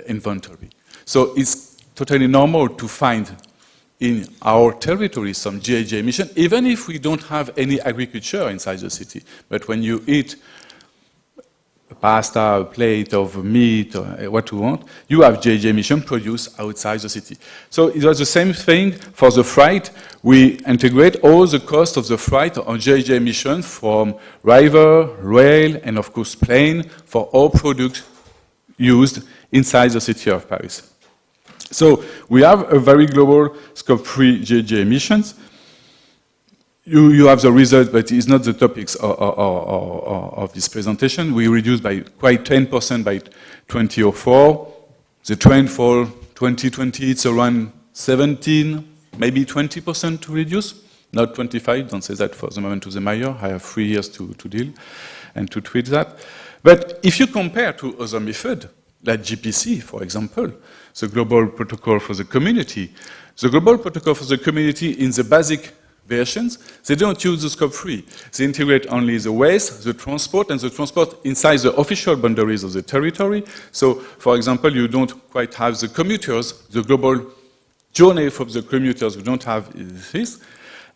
inventory. So it's totally normal to find in our territory some GHG emission, even if we don't have any agriculture inside the city. But when you eat a pasta, a plate of meat, or what you want, you have GHG emission produced outside the city. So it was the same thing for the freight. We integrate all the cost of the freight on GHG emission from river, rail, and of course plane for all products used inside the city of Paris. So we have a very global scope 3 GHG emissions. You have the result, but it's not the topics of this presentation. We reduced by quite 10% by 2004. The trend for 2020, it's around 17, maybe 20% to reduce, not 25. Don't say that for the moment to the mayor. I have 3 years to deal and to tweet that. But if you compare to other methods, like GPC, for example, the Global Protocol for the Community, the Global Protocol for the Community in the basic versions, they don't use the scope 3. They integrate only the waste, the transport, and the transport inside the official boundaries of the territory. So, for example, you don't quite have the commuters, the global journey for the commuters, we don't have this.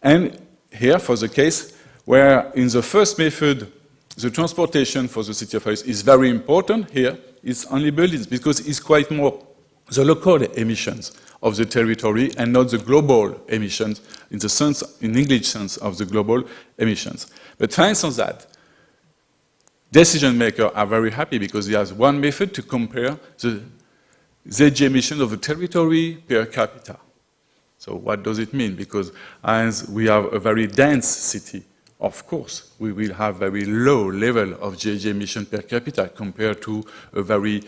And here, for the case where in the first method, the transportation for the city of Paris is very important, here it's only buildings, because it's quite more the local emissions of the territory and not the global emissions in the sense, in English sense, of the global emissions. But thanks to that, decision makers are very happy because they have one method to compare the GHG emissions of the territory per capita. So what does it mean? Because as we have a very dense city, of course, we will have very low level of GHG emission per capita compared to a very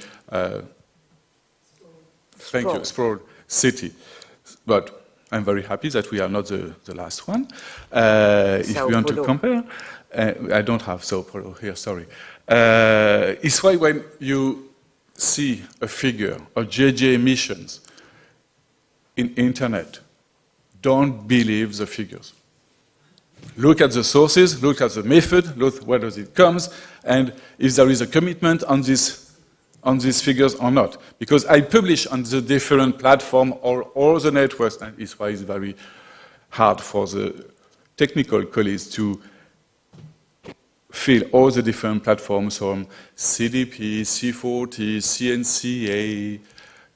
sprawled city. But I'm very happy that we are not the last one. If we want to compare, I don't have Sao Paulo here, sorry. It's why when you see a figure of GHG emissions in internet, don't believe the figures. Look at the sources, look at the method, look where does it come, and if there is a commitment on these figures or not. Because I publish on the different platforms all the networks, and it's why it's very hard for the technical colleagues to fill all the different platforms from CDP, C40, CNCA,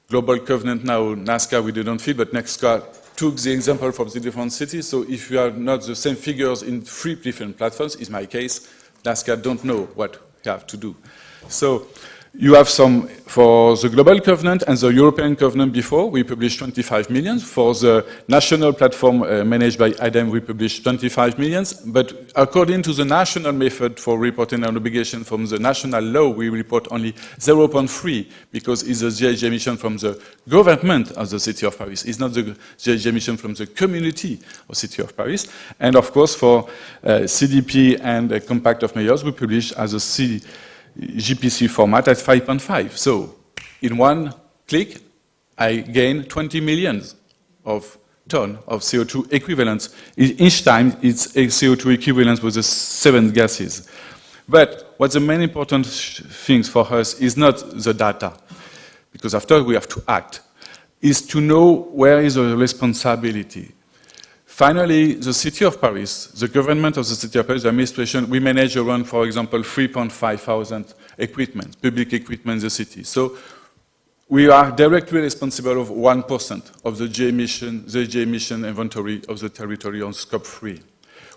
Global Covenant now, NASCA we didn't fill, but NASCA took the example from the different cities. So if you have not the same figures in 3 different platforms, in my case, NASCA don't know what you have to do. So you have some for the Global Covenant and the European Covenant before, we published 25 million. For the national platform managed by IDEM, we published 25 million. But according to the national method for reporting an obligation from the national law, we report only 0.3 because it's a GHG emission from the government of the City of Paris. It's not the GHG emission from the community of City of Paris. And of course, for CDP and Compact of Mayors, we publish as a GPC format at 5.5. So in one click, I gain 20 million of ton of CO2 equivalents. Each time, it's a CO2 equivalent with the 7 gases. But what's the main important things for us is not the data, because after we have to act, is to know where is the responsibility. Finally, the City of Paris, the government of the City of Paris, the administration, we manage around, for example, 3,500 equipment, public equipment in the city. So we are directly responsible of 1% of the GHG emission inventory of the territory on scope 3.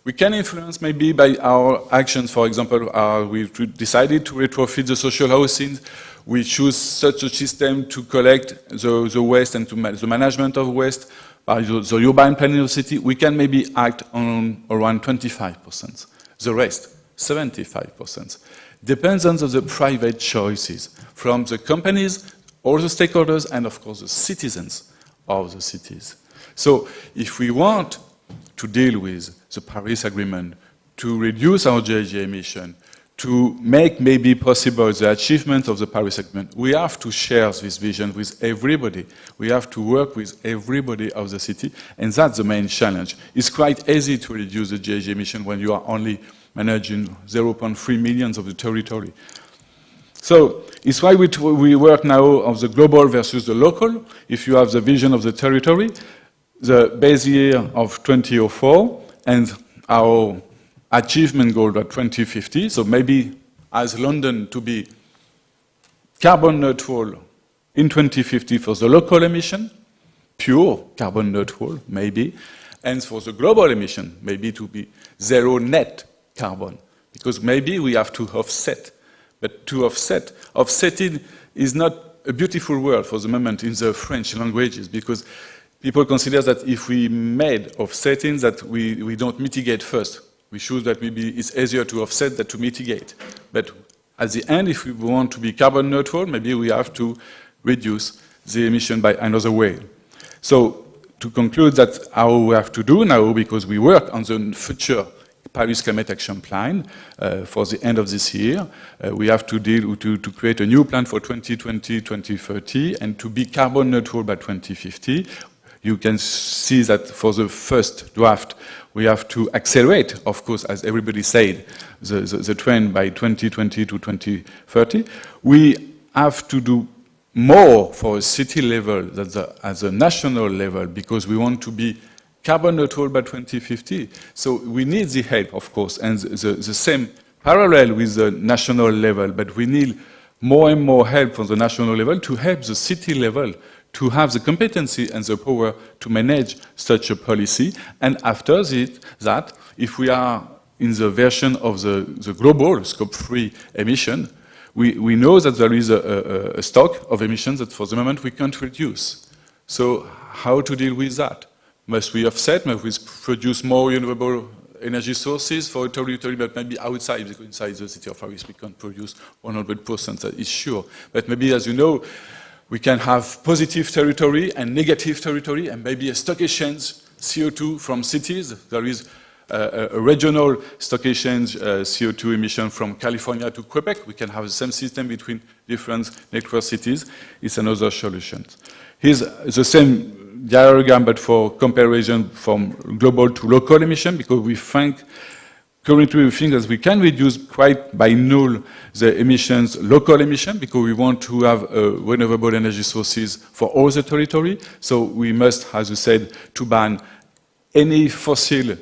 We can influence maybe by our actions, for example, we decided to retrofit the social housing. We choose such a system to collect the waste and to the management of waste. By the urban planning of the city, we can maybe act on around 25%. The rest, 75%, depends on the private choices from the companies, all the stakeholders, and of course the citizens of the cities. So if we want to deal with the Paris Agreement, to reduce our GHG emission, to make maybe possible the achievement of the Paris Agreement, we have to share this vision with everybody. We have to work with everybody of the city, and that's the main challenge. It's quite easy to reduce the GHG emission when you are only managing 0.3 million of the territory. So it's why we work now on the global versus the local. If you have the vision of the territory, the base year of 2004, and our achievement goal by 2050, so maybe as London to be carbon neutral in 2050 for the local emission, pure carbon neutral maybe, and for the global emission maybe to be zero net carbon, because maybe we have to offset. But to offset, offsetting is not a beautiful word for the moment in the French languages, because people consider that if we made offsetting that we don't mitigate first. We choose that maybe it's easier to offset than to mitigate. But at the end, if we want to be carbon neutral, maybe we have to reduce the emission by another way. So to conclude, that's how we have to do now, because we work on the future Paris Climate Action Plan for the end of this year. We have to to create a new plan for 2020-2030 and to be carbon neutral by 2050. You can see that for the first draft, we have to accelerate, of course, as everybody said, the trend by 2020 to 2030. We have to do more for a city level than at the national level, because we want to be carbon neutral by 2050. So we need the help, of course, and the same parallel with the national level, but we need more and more help from the national level to help the city level to have the competency and the power to manage such a policy. And after that, if we are in the version of the global scope 3 emission, we know that there is a stock of emissions that for the moment we can't reduce. So how to deal with that? Must we offset? Must we produce more renewable energy sources for a territory, but maybe outside, because inside the city of Paris we can't produce 100%, that is sure. But maybe, as you know, we can have positive territory and negative territory, and maybe a stock exchange CO2 from cities. There is a regional stock exchange CO2 emission from California to Quebec. We can have the same system between different network cities. It's another solution. Here's the same diagram, but for comparison from global to local emission, because currently we think that we can reduce quite by null the emissions, local emission, because we want to have renewable energy sources for all the territory. So we must, as you said, to ban any fossil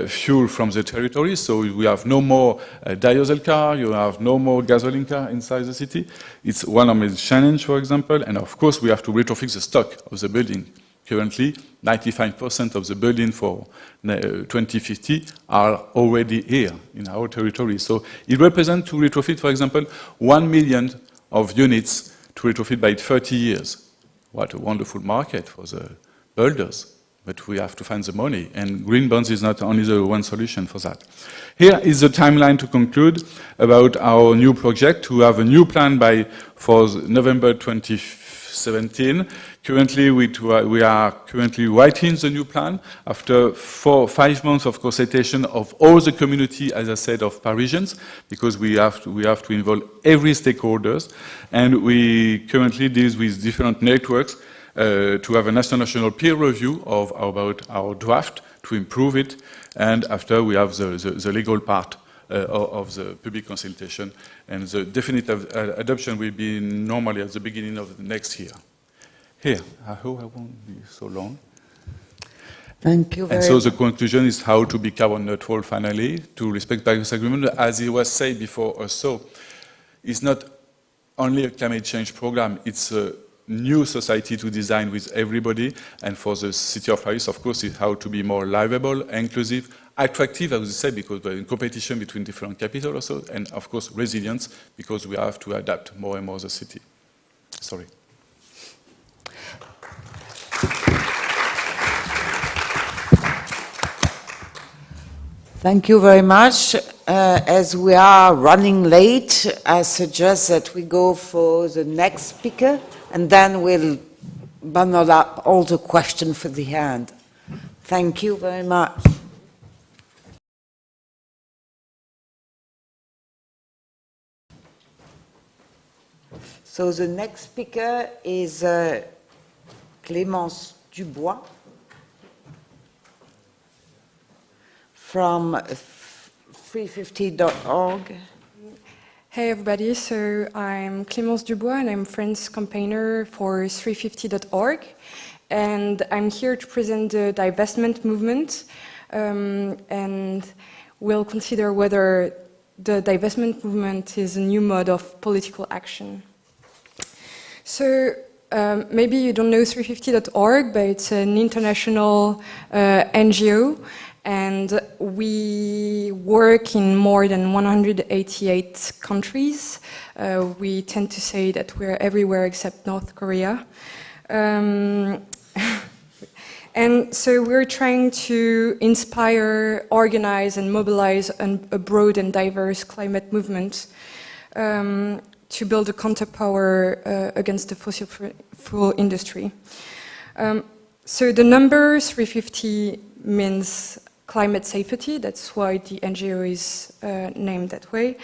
fuel from the territory, so we have no more diesel car, you have no more gasoline car inside the city. It's one of the challenges, for example, and of course we have to retrofit the stock of the building. Currently, 95% of the building for 2050 are already here in our territory. So it represents to retrofit, for example, 1 million of units to retrofit by 30 years. What a wonderful market for the builders. But we have to find the money, and green bonds is not only the one solution for that. Here is the timeline to conclude about our new project, to have a new plan for November 2017. Currently, we are currently writing the new plan after 5 months of consultation of all the community, as I said, of Parisians, because we have to involve every stakeholders, and we currently deal with different networks to have a national peer review about our draft to improve it, and after we have the legal part of the public consultation, and the definitive adoption will be normally at the beginning of the next year. Here, I hope I won't be so long. Thank you very much. And so much. the conclusion is how to be carbon neutral finally, to respect Paris Agreement. As it was said before also, it's not only a climate change program, it's a new society to design with everybody, and for the city of Paris, of course, is how to be more livable, inclusive, attractive, as we said, because we're in competition between different capitals also, and of course, resilience, because we have to adapt more and more the city. Sorry. Thank you very much. As we are running late, I suggest that we go for the next speaker, and then we'll bundle up all the questions for the end. Thank you very much. So the next speaker is Clémence Dubois from 350.org. Hey everybody, so I'm Clémence Dubois and I'm French campaigner for 350.org, and I'm here to present the divestment movement, and we'll consider whether the divestment movement is a new mode of political action. So maybe you don't know 350.org, but it's an international NGO, and we work in more than 188 countries. We tend to say that we're everywhere except North Korea. And so we're trying to inspire, organize, and mobilize a broad and diverse climate movement to build a counterpower against the fossil fuel industry. So the number 350 means climate safety. That's why the NGO is named that way,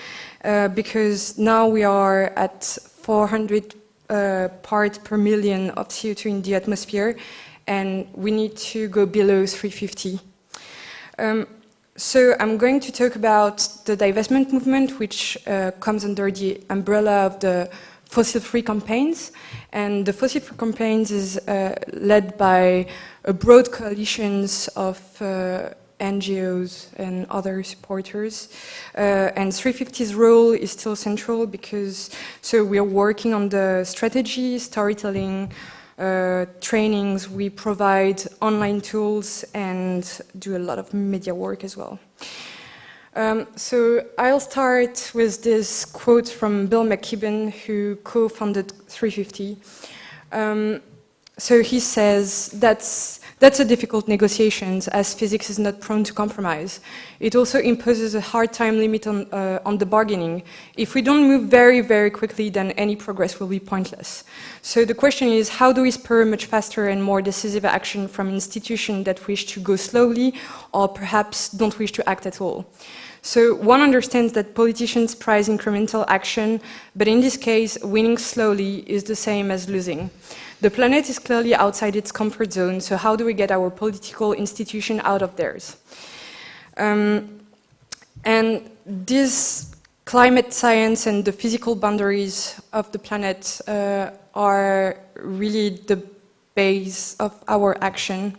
because now we are at 400 parts per million of CO2 in the atmosphere, and we need to go below 350. So I'm going to talk about the divestment movement, which comes under the umbrella of the fossil-free campaigns. And the fossil-free campaigns is led by a broad coalitions of NGOs and other supporters. And 350's role is still central because we are working on the strategy, storytelling, trainings, we provide online tools and do a lot of media work as well. So I'll start with this quote from Bill McKibben, who co-founded 350. So he says, that's a difficult negotiation, as physics is not prone to compromise. It also imposes a hard time limit on the bargaining. If we don't move very, very quickly, then any progress will be pointless. So the question is, how do we spur much faster and more decisive action from institutions that wish to go slowly or perhaps don't wish to act at all? So one understands that politicians prize incremental action, but in this case, winning slowly is the same as losing. The planet is clearly outside its comfort zone, so how do we get our political institution out of theirs? And this climate science and the physical boundaries of the planet are really the base of our action.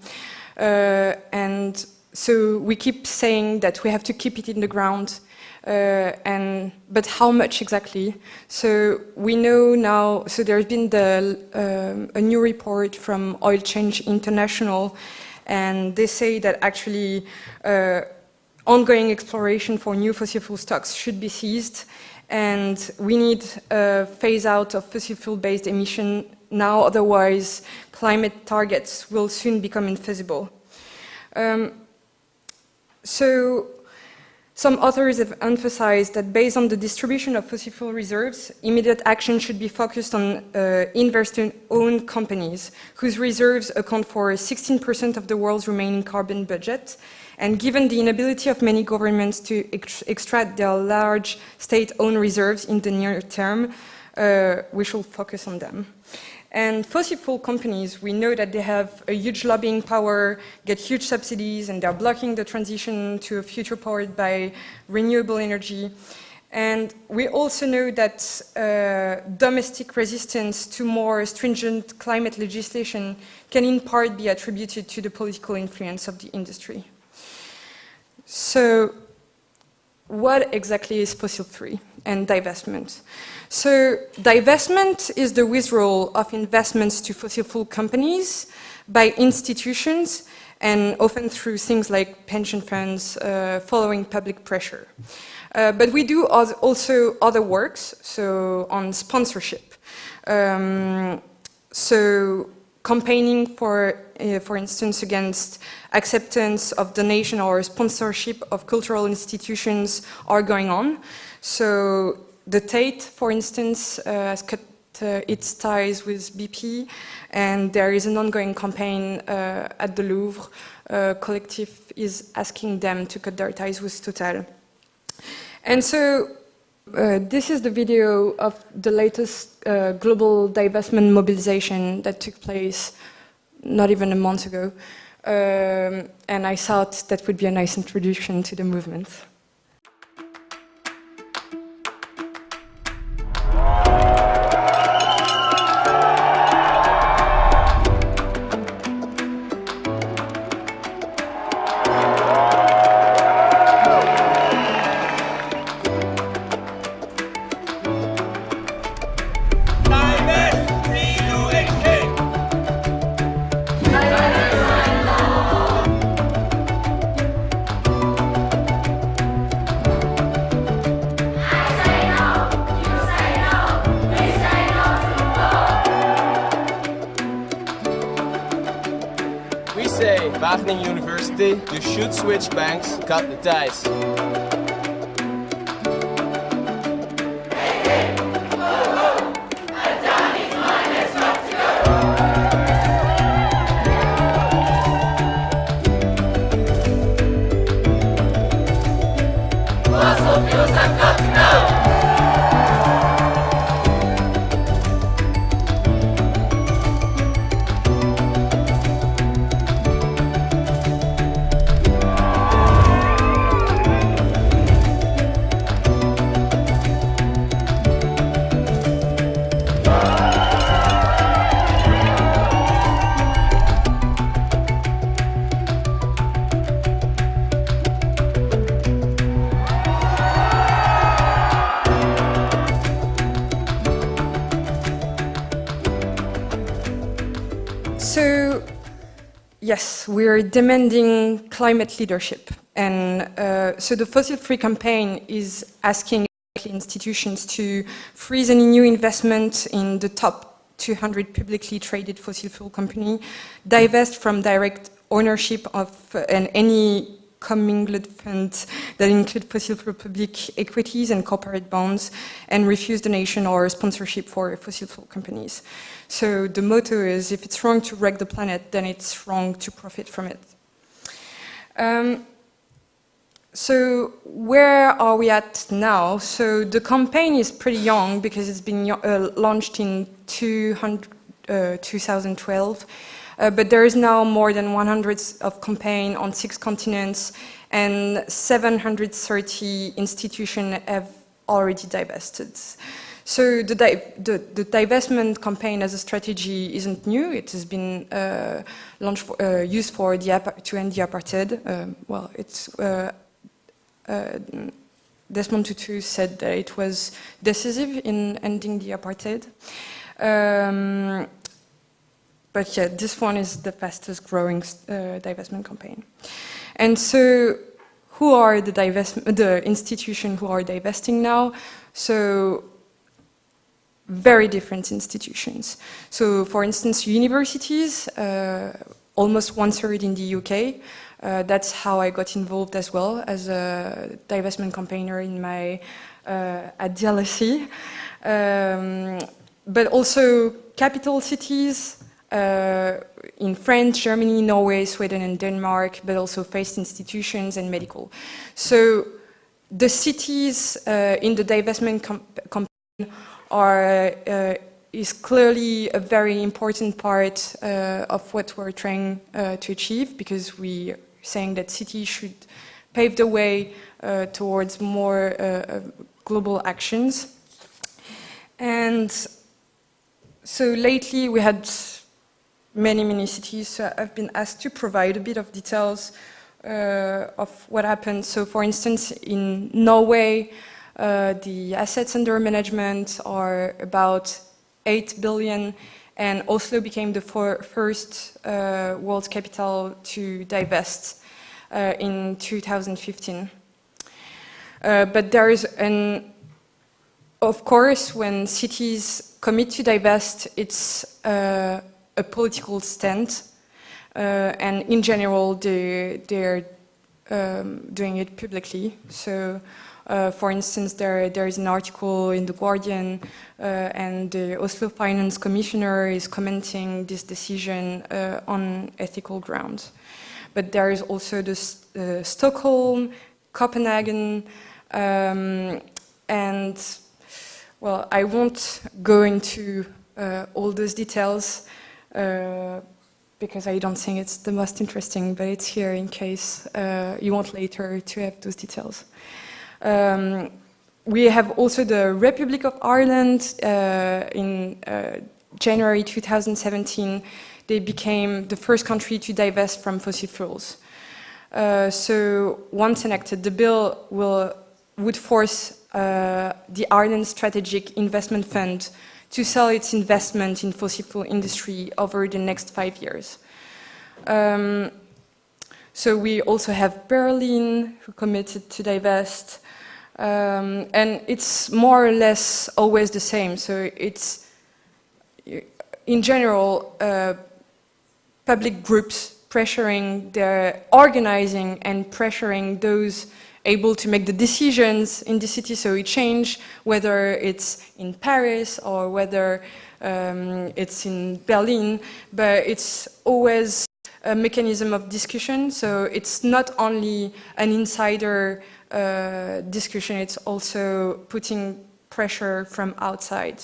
And So we keep saying that we have to keep it in the ground, but how much exactly? So we know now, so there's been a new report from Oil Change International, and they say that actually ongoing exploration for new fossil fuel stocks should be seized, and we need a phase out of fossil fuel-based emission now, otherwise climate targets will soon become infeasible. So some authors have emphasized that based on the distribution of fossil fuel reserves, immediate action should be focused on investor-owned companies whose reserves account for 16% of the world's remaining carbon budget. And given the inability of many governments to extract their large state-owned reserves in the near term, we should focus on them. And fossil fuel companies, we know that they have a huge lobbying power, get huge subsidies, and they're blocking the transition to a future powered by renewable energy. And we also know that domestic resistance to more stringent climate legislation can in part be attributed to the political influence of the industry. So what exactly is fossil-free and divestment? So divestment is the withdrawal of investments to fossil fuel companies by institutions, and often through things like pension funds following public pressure. But we do also other works, so on sponsorship. So campaigning, for instance, against acceptance of donation or sponsorship of cultural institutions are going on. So the Tate, for instance, has cut its ties with BP, and there is an ongoing campaign at the Louvre. Collective is asking them to cut their ties with Total. And so this is the video of the latest global divestment mobilization that took place not even a month ago. And I thought that would be a nice introduction to the movement. University, you should switch banks, cut the ties. So, yes, we're demanding climate leadership. And so the Fossil Free campaign is asking institutions to freeze any new investment in the top 200 publicly traded fossil fuel company, divest from direct ownership of any commingled funds that include fossil fuel public equities and corporate bonds, and refuse donation or sponsorship for fossil fuel companies. So the motto is, if it's wrong to wreck the planet, then it's wrong to profit from it. So where are we at now? So the campaign is pretty young because it's been launched in 2012. But there is now more than 100 of campaign on 6 continents, and 730 institutions have already divested. So the divestment campaign as a strategy isn't new. It has been launched used for to end the apartheid. Desmond Tutu said that it was decisive in ending the apartheid. But yeah, this one is the fastest growing divestment campaign. And so who are the institutions who are divesting now? So very different institutions. So for instance, universities, almost 1/3 in the UK. That's how I got involved as well as a divestment campaigner in my at DLSE. But also capital cities in France, Germany, Norway, Sweden and Denmark, but also faced institutions and medical. So the cities in the divestment campaign is clearly a very important part of what we're trying to achieve, because we are saying that cities should pave the way towards more global actions. And so lately we had many cities, so I've been asked to provide a bit of details of what happened. So for instance, in Norway, the assets under management are about 8 billion, and Oslo became the first world capital to divest in 2015. But there is of course, when cities commit to divest, it's a political stand, and in general, they're doing it publicly. So, for instance, there is an article in The Guardian, and the Oslo Finance Commissioner is commenting this decision on ethical grounds. But there is also the Stockholm, Copenhagen, and well, I won't go into all those details because I don't think it's the most interesting, but it's here in case you want later to have those details. We have also the Republic of Ireland. In January 2017, they became the first country to divest from fossil fuels. So once enacted, the bill would force the Ireland Strategic Investment Fund to sell its investment in fossil fuel industry over the next 5 years. So we also have Berlin, who committed to divest, and it's more or less always the same. So it's, in general, public groups organizing and pressuring those able to make the decisions in the city, so it changes whether it's in Paris or whether it's in Berlin, but it's always a mechanism of discussion, so it's not only an insider discussion, it's also putting pressure from outside.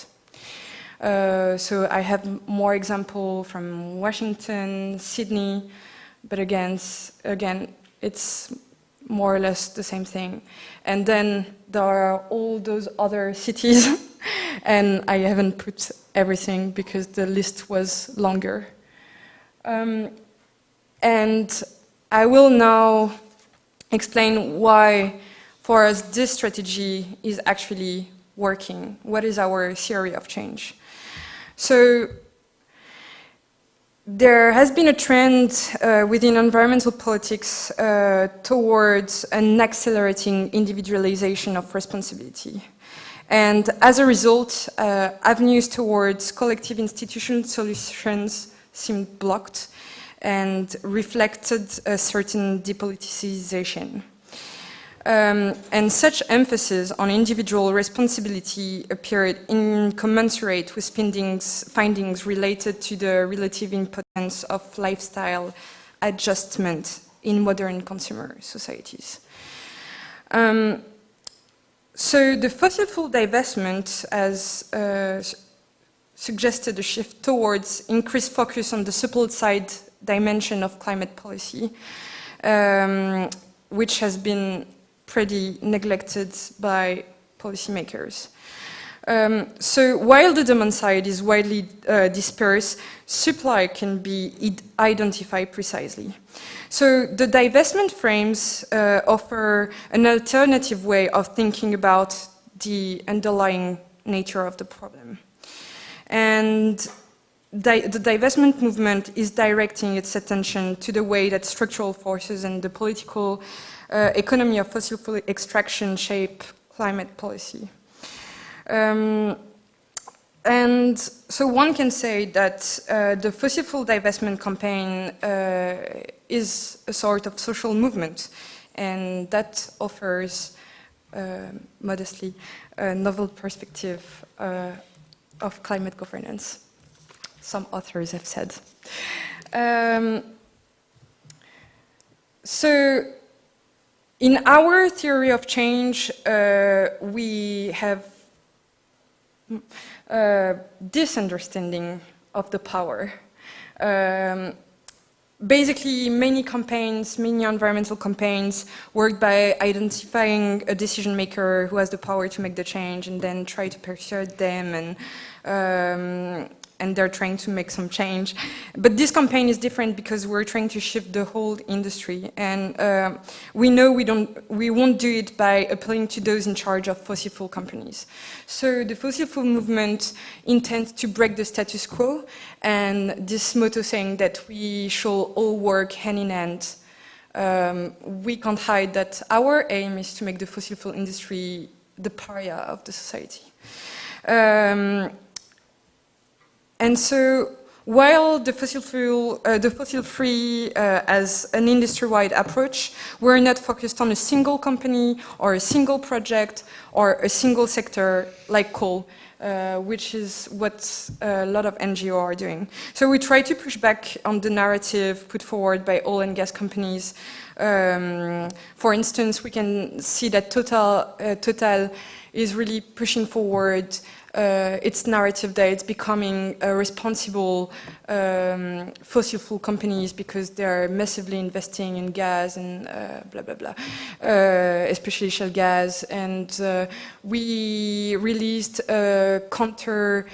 So I have more examples from Washington, Sydney, but again, it's more or less the same thing. And then there are all those other cities, and I haven't put everything because the list was longer. And I will now explain why, for us, this strategy is actually working. What is our theory of change? So there has been a trend within environmental politics towards an accelerating individualization of responsibility. And as a result, avenues towards collective institutional solutions seemed blocked and reflected a certain depoliticization. And such emphasis on individual responsibility appeared incommensurate with findings related to the relative impotence of lifestyle adjustment in modern consumer societies. So the fossil fuel divestment has suggested a shift towards increased focus on the supply side dimension of climate policy, which has been pretty neglected by policymakers. So while the demand side is widely dispersed, supply can be identified precisely. So the divestment frames offer an alternative way of thinking about the underlying nature of the problem. And the divestment movement is directing its attention to the way that structural forces and the political economy of fossil fuel extraction shape climate policy. And so one can say that the fossil fuel divestment campaign is a sort of social movement, and that offers, modestly, a novel perspective of climate governance, some authors have said. So in our theory of change, we have this understanding of the power. Basically, many campaigns, many environmental campaigns, work by identifying a decision maker who has the power to make the change, and then try to persuade them, and they're trying to make some change. But this campaign is different because we're trying to shift the whole industry, and we know we won't do it by appealing to those in charge of fossil fuel companies. So the fossil fuel movement intends to break the status quo, and this motto saying that we shall all work hand in hand. We can't hide that our aim is to make the fossil fuel industry the pariah of the society. And so, while the fossil-free as an industry-wide approach, we're not focused on a single company or a single project or a single sector like coal, which is what a lot of NGOs are doing. So we try to push back on the narrative put forward by oil and gas companies. For instance, we can see that Total is really pushing forward its narrative that it's becoming a responsible fossil fuel companies because they're massively investing in gas and blah, blah, blah, especially shale gas. And we released a counter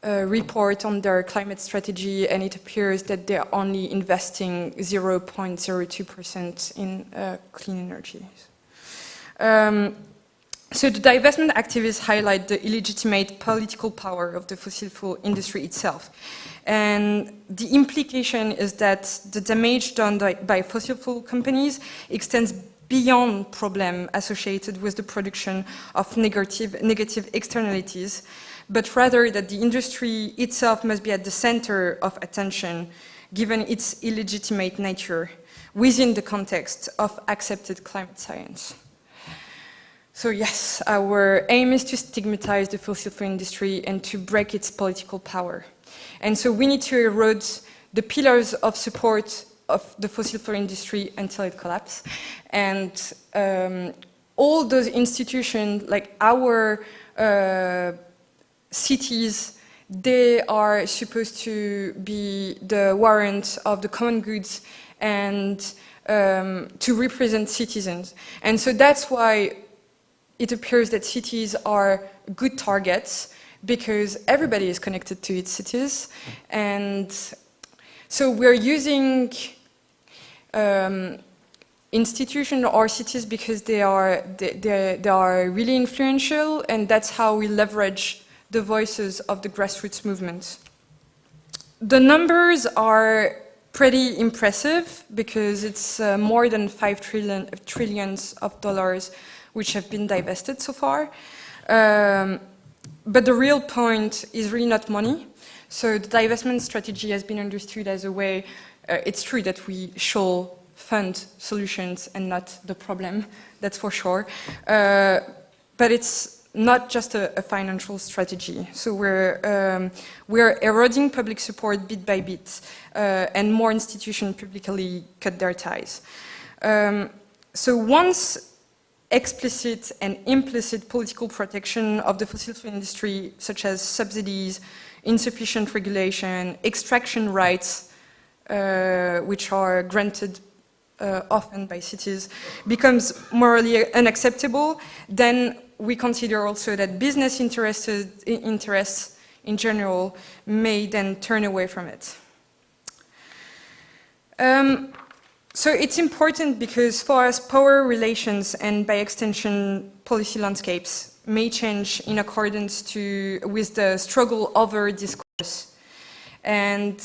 report on their climate strategy, and it appears that they're only investing 0.02% in clean energy. So the divestment activists highlight the illegitimate political power of the fossil fuel industry itself. And the implication is that the damage done by fossil fuel companies extends beyond problems associated with the production of negative externalities, but rather that the industry itself must be at the center of attention, given its illegitimate nature, within the context of accepted climate science. So yes, our aim is to stigmatize the fossil fuel industry and to break its political power. And so we need to erode the pillars of support of the fossil fuel industry until it collapses. And all those institutions, like our cities, they are supposed to be the warrant of the common goods and to represent citizens. And so that's why it appears that cities are good targets because everybody is connected to its cities. And so we're using institutions or cities because they are really influential, and that's how we leverage the voices of the grassroots movement. The numbers are pretty impressive because it's more than $5 trillion which have been divested so far. But the real point is really not money. So the divestment strategy has been understood as a way, it's true that we shall fund solutions and not the problem, that's for sure. But it's not just a financial strategy. So we're eroding public support bit by bit, and more institutions publicly cut their ties. So once explicit and implicit political protection of the fossil fuel industry, such as subsidies, insufficient regulation, extraction rights, which are granted often by cities becomes morally unacceptable, then we consider also that business interests in general may then turn away from it. So it's important because for us, power relations and by extension policy landscapes may change in accordance with the struggle over discourse. And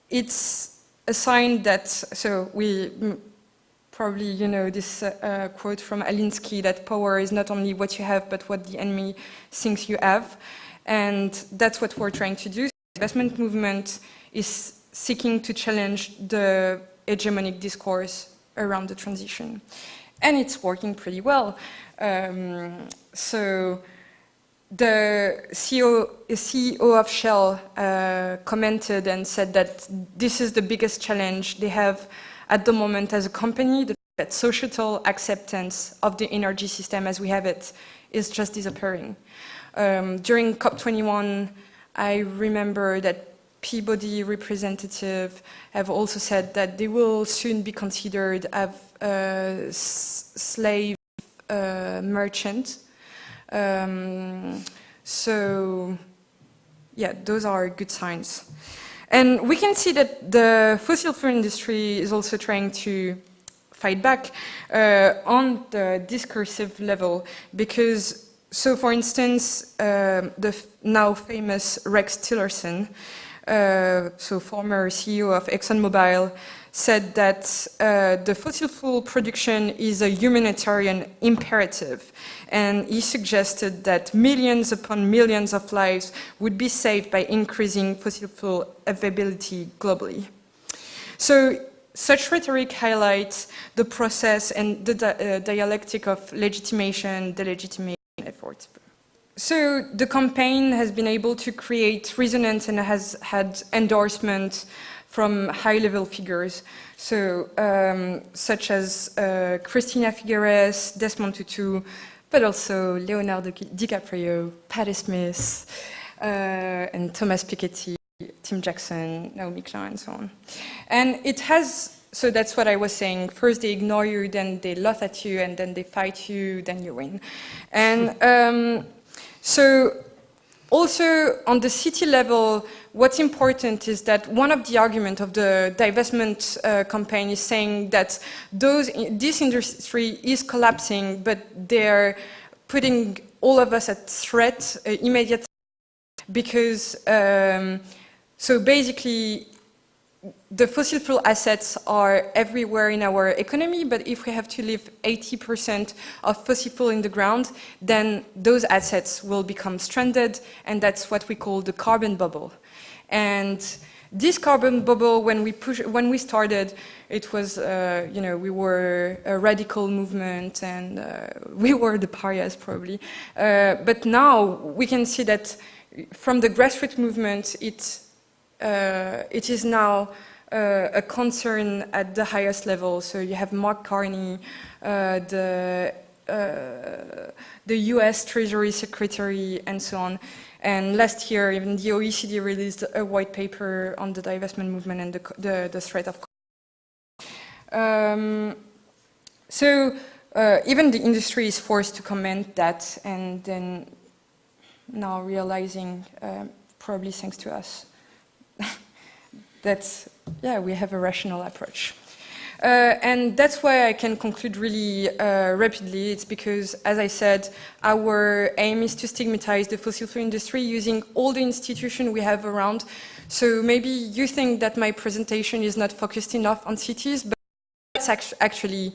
it's a sign that, so we probably, you know, this quote from Alinsky that power is not only what you have, but what the enemy thinks you have. And that's what we're trying to do. The divestment movement is seeking to challenge the hegemonic discourse around the transition. And it's working pretty well. So the CEO of Shell commented and said that this is the biggest challenge they have at the moment as a company, that societal acceptance of the energy system as we have it is just disappearing. During COP21, I remember that Peabody representative have also said that they will soon be considered as slave merchant. So, yeah, those are good signs. And we can see that the fossil fuel industry is also trying to fight back on the discursive level because, so for instance, the now famous Rex Tillerson, so former CEO of ExxonMobil, said that the fossil fuel production is a humanitarian imperative, and he suggested that millions upon millions of lives would be saved by increasing fossil fuel availability globally. So such rhetoric highlights the process and the dialectic of legitimation, delegitimation efforts. So the campaign has been able to create resonance and has had endorsement from high-level figures, so such as Christina Figueres, Desmond Tutu, but also Leonardo DiCaprio, Patti Smith, and Thomas Piketty, Tim Jackson, Naomi Klein, and so on. And it has, so that's what I was saying, first they ignore you, then they laugh at you, and then they fight you, then you win. And so also on the city level, what's important is that one of the arguments of the divestment campaign is saying that this industry is collapsing, but they're putting all of us at threat, immediate, because so basically the fossil fuel assets are everywhere in our economy, but if we have to leave 80% of fossil fuel in the ground, then those assets will become stranded, and that's what we call the carbon bubble. And this carbon bubble, when we started, it was, you know, we were a radical movement, and we were the pariahs probably. But now we can see that from the grassroots movement, it is now a concern at the highest level. So you have Mark Carney, the US Treasury Secretary, and so on. And last year, even the OECD released a white paper on the divestment movement and the threat of. So even the industry is forced to comment that, and then now realizing, probably thanks to us, that, yeah, we have a rational approach. And that's why I can conclude really rapidly. It's because, as I said, our aim is to stigmatize the fossil fuel industry using all the institutions we have around. So maybe you think that my presentation is not focused enough on cities, but that's actually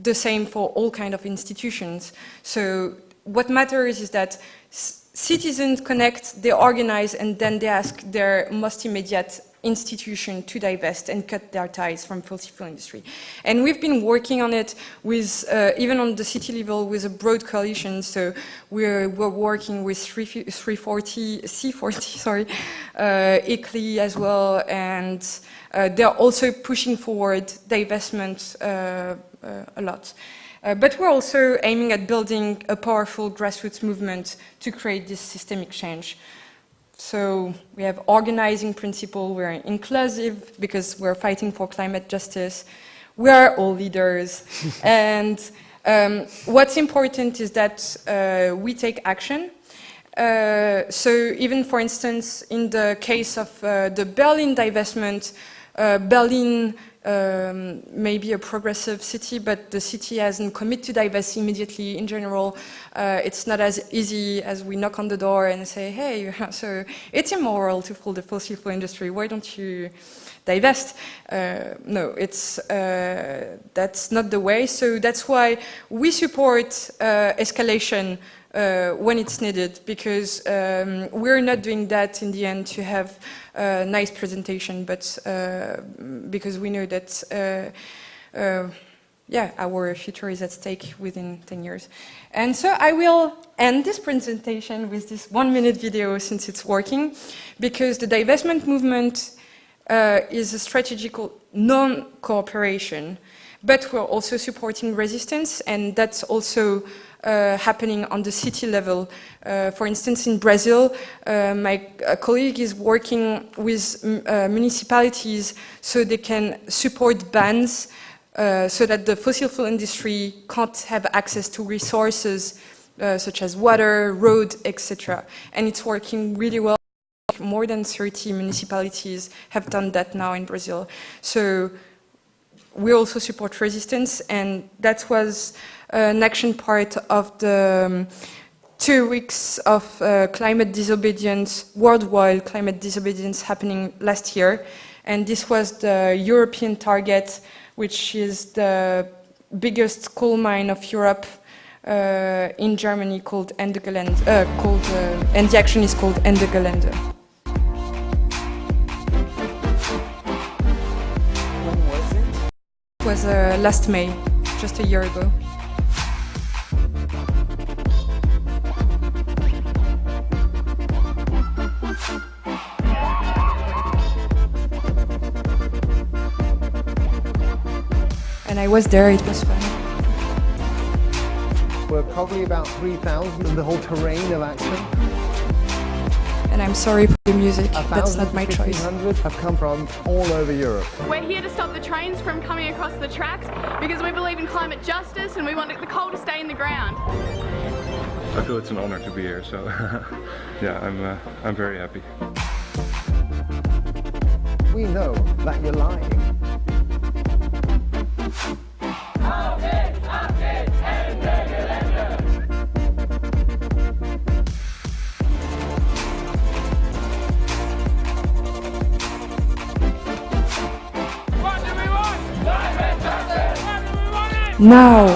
the same for all kinds of institutions. So what matters is that citizens connect, they organize, and then they ask their most immediate institution to divest and cut their ties from fossil fuel industry. And we've been working on it with, even on the city level, with a broad coalition. So we're working with C40, sorry, ICLEI as well, and they're also pushing forward divestment a lot. But we're also aiming at building a powerful grassroots movement to create this systemic change. So we have organizing principle, we're inclusive because we're fighting for climate justice. We are all leaders. And what's important is that we take action. So even, for instance, in the case of the Berlin divestment, Berlin may be a progressive city, but the city hasn't committed to divest immediately. In general, it's not as easy as we knock on the door and say, hey, so it's immoral to fuel the fossil fuel industry, why don't you divest? No, that's not the way. So that's why we support escalation when it's needed, because we're not doing that in the end to have a nice presentation, but because we know that yeah, our future is at stake within 10 years. And so I will end this presentation with this 1-minute video, since it's working, because the divestment movement is a strategical non-cooperation, but we're also supporting resistance, and that's also happening on the city level. For instance, in Brazil, my colleague is working with municipalities so they can support bans so that the fossil fuel industry can't have access to resources such as water, road, etc. And it's working really well. More than 30 municipalities have done that now in Brazil. So we also support resistance, and that was an action part of the 2 weeks of climate disobedience, worldwide climate disobedience happening last year. And this was the European target, which is the biggest coal mine of Europe in Germany, called Ende Gelände, and the action is called Ende Gelände. When was it? It was last May, just a year ago. And I was there, it was fun. We're probably about 3,000 in the whole terrain of action. And I'm sorry for the music, that's not my choice. 1,500 have come from all over Europe. We're here to stop the trains from coming across the tracks because we believe in climate justice and we want the coal to stay in the ground. I feel it's an honor to be here, so yeah, I'm very happy. We know that you're lying. Now!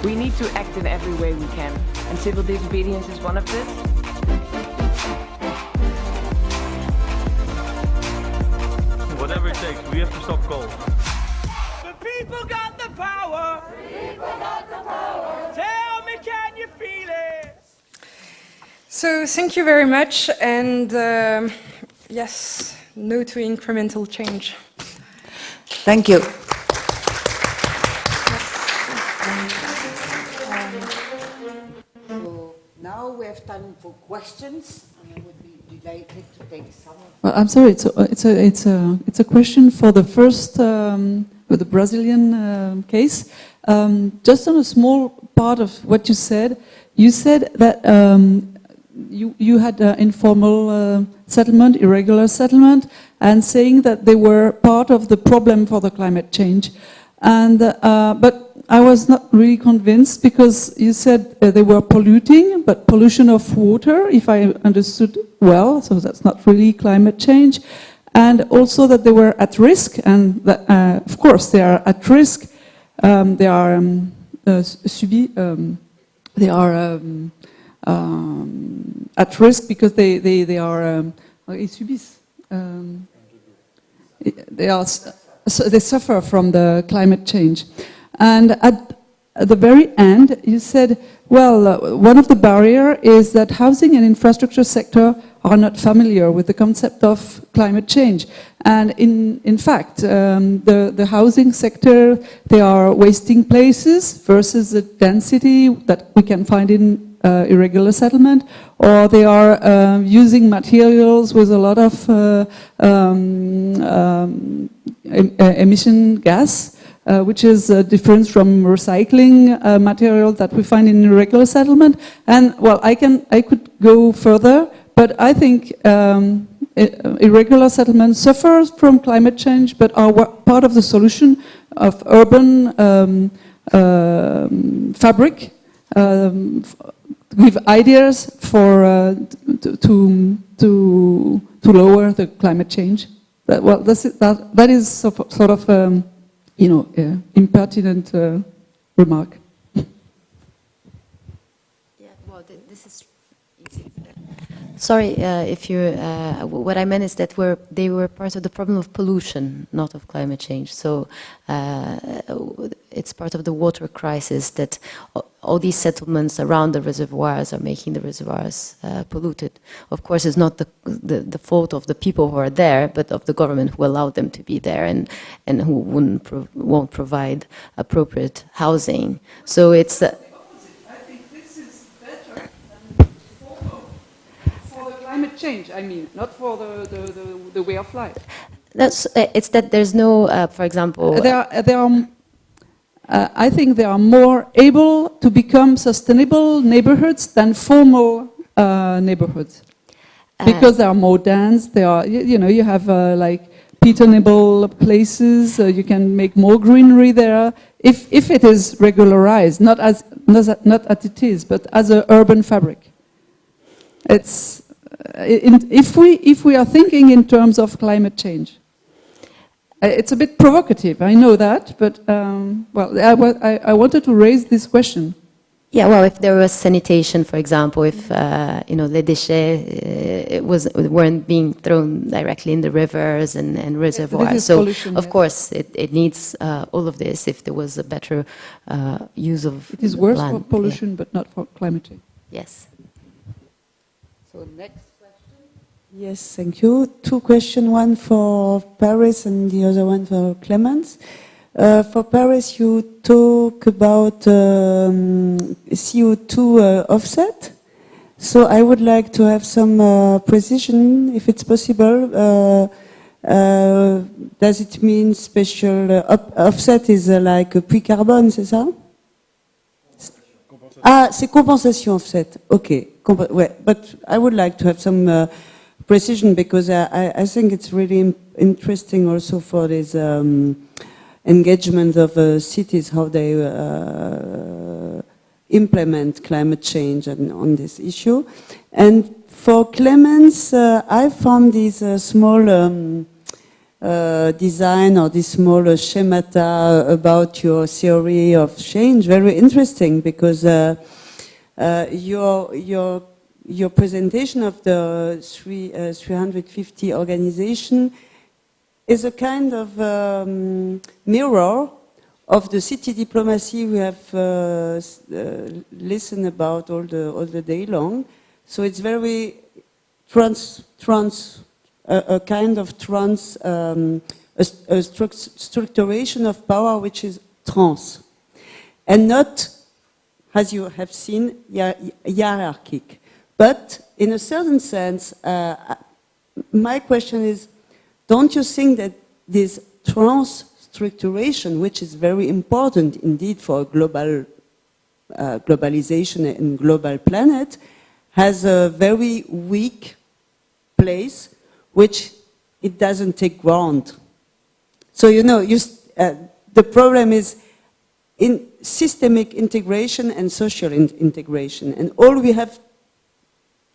We need to act in every way we can, and civil disobedience is one of this. Whatever it takes, we have to stop coal. The people got the power! The people got the power! Tell me, can you feel it? So thank you very much, and yes, no to incremental change. Thank you. So now we have time for questions. I would be delighted to take some. Well, I'm sorry. It's a question for the first with the Brazilian case. Just on a small part of what you said that you had informal settlement, irregular settlement, and saying that they were part of the problem for the climate change. And but I was not really convinced, because you said they were polluting, but pollution of water, if I understood well, so that's not really climate change. And also that they were at risk, and that, of course they are at risk. They are at risk because they are they suffer from the climate change. And at the very end, you said, well, one of the barriers is that housing and infrastructure sector are not familiar with the concept of climate change. And in fact, the housing sector, they are wasting places versus the density that we can find in irregular settlement, or they are using materials with a lot of emission gas, which is different from recycling material that we find in irregular settlement. And well, I could go further, but I think irregular settlement suffers from climate change, but are part of the solution of urban fabric, with ideas for to lower the climate change. That is sort of impertinent remark. Yeah, well, this is easy. Sorry, if you. What I meant is that they were part of the problem of pollution, not of climate change. So it's part of the water crisis that all these settlements around the reservoirs are making the reservoirs polluted. Of course, it's not the fault of the people who are there, but of the government who allowed them to be there and who won't provide appropriate housing. So it's. Climate change, I mean, not for the way of life. It's that there's no, for example... I think they are more able to become sustainable neighborhoods than formal neighborhoods. Because they are more dense, they are, you have like peatonable places, you can make more greenery there. If it is regularized, not as it is, but as an urban fabric. It's... if we are thinking in terms of climate change, it's a bit provocative, I know that, but I wanted to raise this question. Yeah, well, if there was sanitation, for example, if les déchets weren't being thrown directly in the rivers and reservoirs, so of course it needs all of this if there was a better use of it is worse land. for pollution, but not for climate change. Yes. So next. Yes, thank you. Two questions, one for Paris and the other one for Clémence. For Paris, you talk about CO2 offset. So I would like to have some precision, if it's possible. Does it mean special offset is like a pre-carbon, c'est ça? Ah, c'est compensation offset. Okay, but I would like to have some precision, because I think it's really interesting also for this engagement of cities, how they implement climate change and on this issue. And for Clémence, I found this small design or this small schemata about your theory of change very interesting, because your presentation of the 350 organization is a kind of mirror of the city diplomacy we have listened about all the day long. So it's very a kind of structuration of power which is trans, and not, as you have seen, hierarchic. But in a certain sense, my question is, don't you think that this trans-structuration, which is very important indeed for globalization and global planet, has a very weak place, which it doesn't take ground? So, the problem is in systemic integration and social integration, and all we have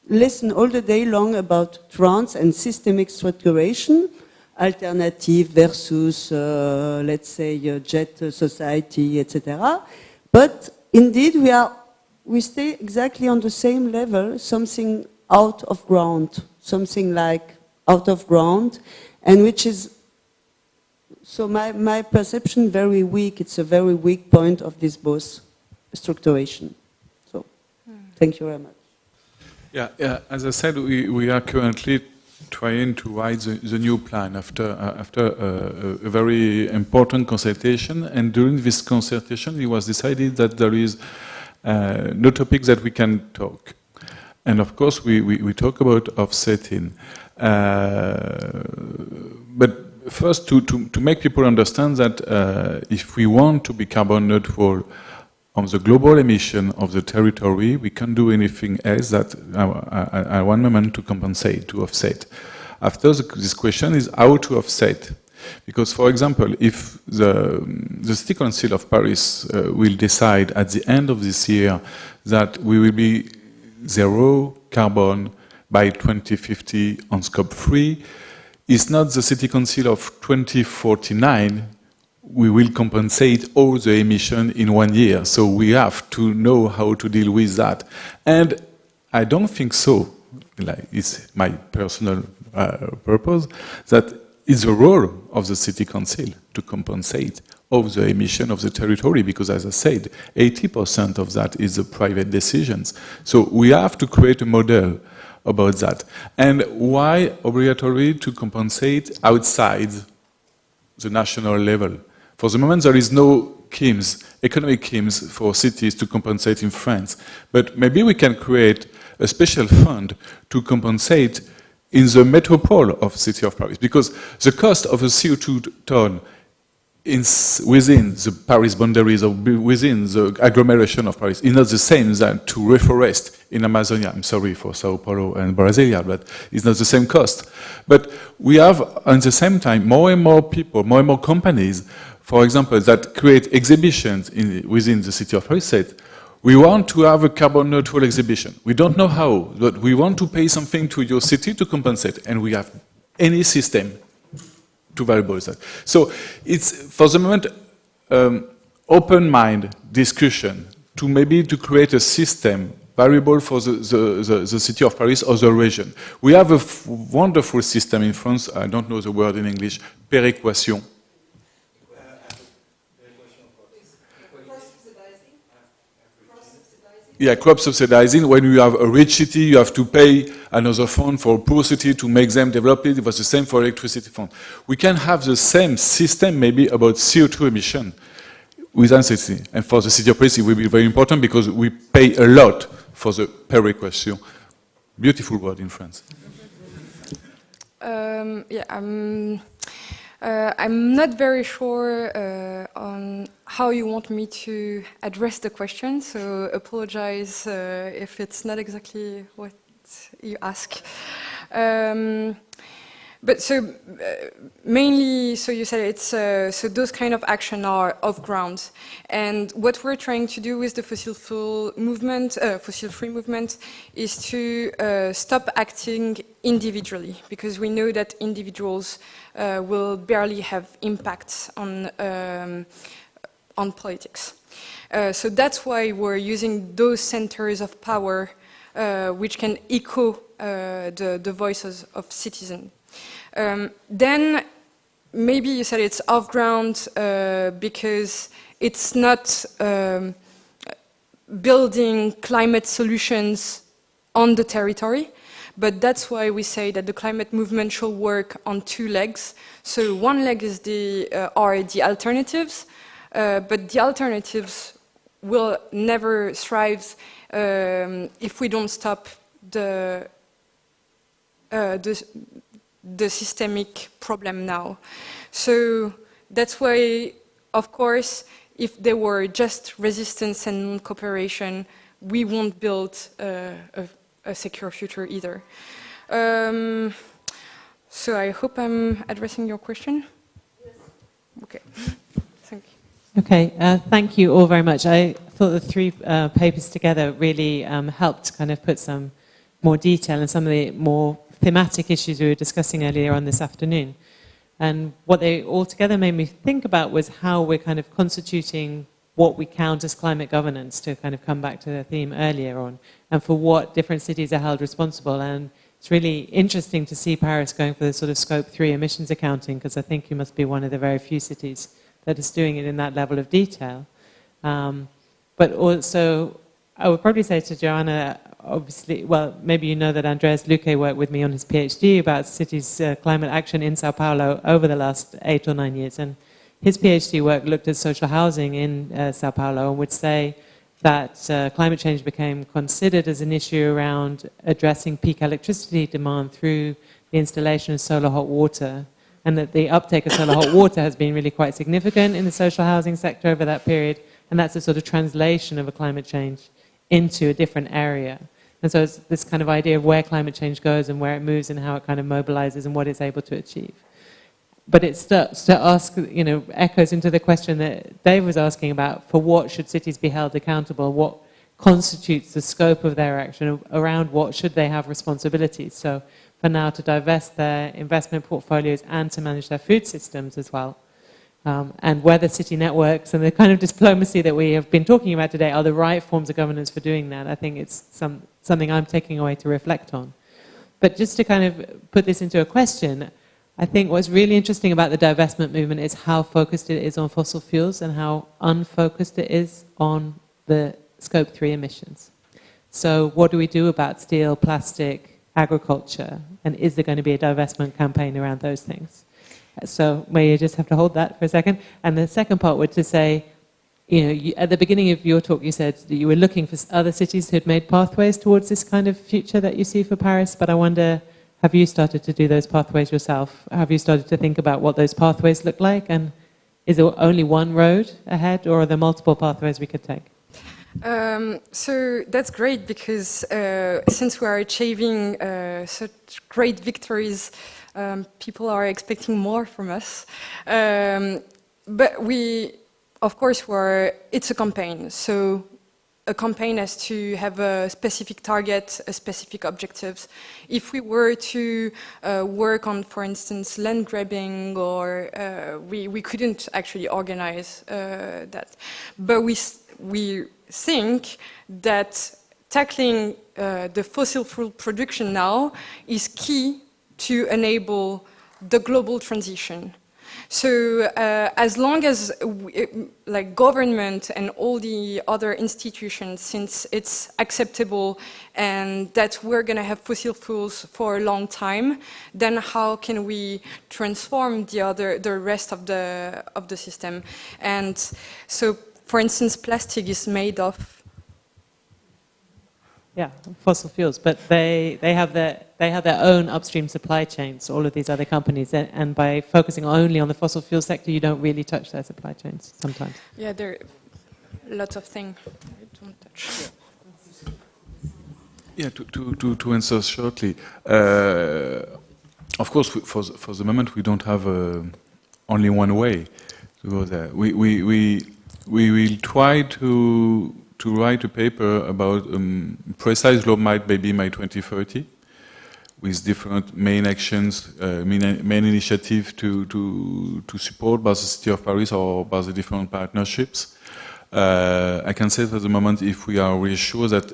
listen all the day long about trans and systemic structuration, alternative versus, let's say, jet society, etc. But indeed, we stay exactly on the same level, something out of ground, something like out of ground, and which is, so my perception, very weak. It's a very weak point of this both structuration. So, thank you very much. Yeah. As I said, we are currently trying to write the new plan after a very important consultation. And during this consultation, it was decided that there is no topics that we can talk. And of course, we talk about offsetting. But first, to make people understand that if we want to be carbon neutral on the global emission of the territory, we can't do anything else that at one moment to compensate, to offset. After this question is how to offset. Because, for example, if the City Council of Paris will decide at the end of this year that we will be zero carbon by 2050 on scope 3, it's not the City Council of 2049 we will compensate all the emission in 1 year. So we have to know how to deal with that. And I don't think so, like it's my personal purpose, that it's the role of the City Council to compensate all the emission of the territory, because as I said, 80% of that is the private decisions. So we have to create a model about that. And why obligatory to compensate outside the national level? For the moment, there is no economic schemes for cities to compensate in France. But maybe we can create a special fund to compensate in the metropole of the City of Paris, because the cost of a CO2 ton within the Paris boundaries or within the agglomeration of Paris is not the same than to reforest in Amazonia. I'm sorry for Sao Paulo and Brasilia, but it's not the same cost. But we have, at the same time, more and more people, more and more companies, for example, that create exhibitions within the City of Paris said, we want to have a carbon neutral exhibition. We don't know how, but we want to pay something to your city to compensate, and we have any system to validate that. So it's, for the moment, open mind discussion to maybe to create a system variable for the City of Paris or the region. We have a wonderful system in France, I don't know the word in English, péréquation. Yeah, crop subsidizing. When you have a rich city, you have to pay another fund for a poor city to make them develop it. It was the same for electricity fund. We can have the same system maybe about CO2 emission within city. And for the City of Paris, it will be very important because we pay a lot for the péréquation. Beautiful word in France. I'm not very sure on how you want me to address the question, so apologize if it's not exactly what you ask. But so mainly, so you said it's so those kind of action are off ground, and what we're trying to do with the fossil-free movement, is to stop acting individually, because we know that individuals will barely have impacts on politics. So that's why we're using those centers of power, which can echo the voices of citizens. Then maybe you said it's off ground because it's not building climate solutions on the territory, but that's why we say that the climate movement should work on two legs. So one leg is are the alternatives, but the alternatives will never thrive if we don't stop the systemic problem now. So that's why, of course, if there were just resistance and non-cooperation, we won't build a secure future either. So I hope I'm addressing your question. Yes. Okay. Thank you. Okay, thank you all very much. I thought the three papers together really helped kind of put some more detail in some of the more thematic issues we were discussing earlier on this afternoon. And what they all together made me think about was how we're kind of constituting what we count as climate governance, to kind of come back to the theme earlier on, and for what different cities are held responsible. And it's really interesting to see Paris going for the sort of scope 3 emissions accounting, because I think you must be one of the very few cities that is doing it in that level of detail. But also, I would probably say to Joana, obviously, well, maybe you know that Andreas Luque worked with me on his PhD about cities' climate action in Sao Paulo over the last 8 or 9 years. And his PhD work looked at social housing in Sao Paulo and would say that climate change became considered as an issue around addressing peak electricity demand through the installation of solar hot water, and that the uptake of solar hot water has been really quite significant in the social housing sector over that period, and that's a sort of translation of a climate change into a different area. And so it's this kind of idea of where climate change goes and where it moves and how it kind of mobilizes and what it's able to achieve. But it starts to ask, you know, echoes into the question that Dave was asking about, for what should cities be held accountable? What constitutes the scope of their action? Around what should they have responsibilities? So for now, to divest their investment portfolios and to manage their food systems as well. And whether city networks and the kind of diplomacy that we have been talking about today are the right forms of governance for doing that. I think it's something I'm taking away to reflect on. But just to kind of put this into a question, I think what's really interesting about the divestment movement is how focused it is on fossil fuels and how unfocused it is on the Scope 3 emissions. So what do we do about steel, plastic, agriculture? And is there going to be a divestment campaign around those things? So may you just have to hold that for a second. And the second part would to say, you know, at the beginning of your talk, you said that you were looking for other cities who had made pathways towards this kind of future that you see for Paris. But I wonder, have you started to do those pathways yourself? Have you started to think about what those pathways look like? And is there only one road ahead, or are there multiple pathways we could take? So that's great, because since we are achieving such great victories, people are expecting more from us. But we, of course, it's a campaign. So a campaign has to have a specific target, a specific objectives. If we were to work on, for instance, land grabbing, or we couldn't actually organize that. But we think that tackling the fossil fuel production now is key to enable the global transition. So as long as like government and all the other institutions, since it's acceptable and that we're going to have fossil fuels for a long time, then how can we transform the rest of the system? And so, for instance, plastic is made of fossil fuels, but they have their own upstream supply chains, all of these other companies, and by focusing only on the fossil fuel sector, you don't really touch their supply chains sometimes. Yeah, there are lots of things we don't touch. Yeah, to answer shortly, of course, for the moment, we don't have only one way to go there. We will try to write a paper about precise roadmap, maybe by 2030, with different main actions, main initiatives to support by the City of Paris or by the different partnerships. I can say for the moment, if we are reassured that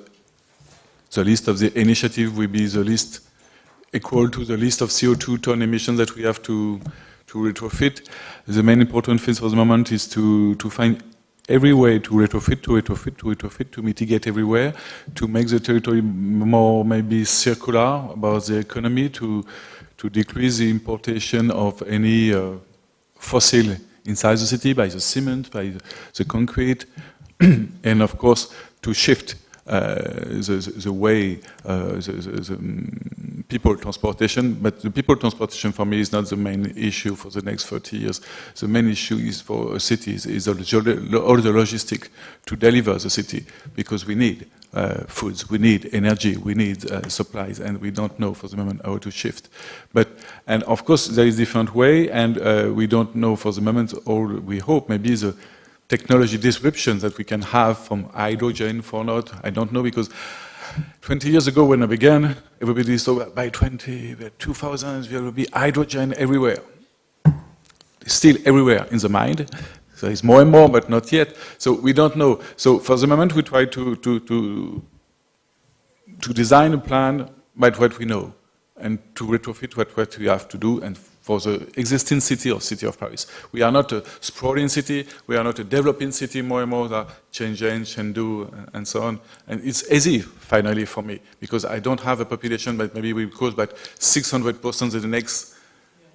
the list of the initiative will be the list equal to the list of CO2 ton emissions that we have to retrofit, the main important thing for the moment is to find every way to retrofit, to mitigate everywhere, to make the territory more maybe circular about the economy, to decrease the importation of any fossil inside the city by the cement, by the concrete, and of course to shift the way the people transportation, but the people transportation for me is not the main issue for the next 30 years. The main issue is for cities is all the logistics to deliver the city, because we need foods, we need energy, we need supplies, and we don't know for the moment how to shift. And of course there is different way, and we don't know for the moment, or we hope maybe the technology disruption that we can have from hydrogen for not, I don't know, because 20 years ago when I began, everybody thought by 2000 there will be hydrogen everywhere. It's still everywhere in the mind. So it's more and more, but not yet. So we don't know. So for the moment we try to design a plan by what we know and to retrofit what we have to do, and for the existing city of Paris. We are not a sprawling city, we are not a developing city more and more, that change and do and so on. And it's easy, finally, for me, because I don't have a population, but maybe we grow by 600% in the next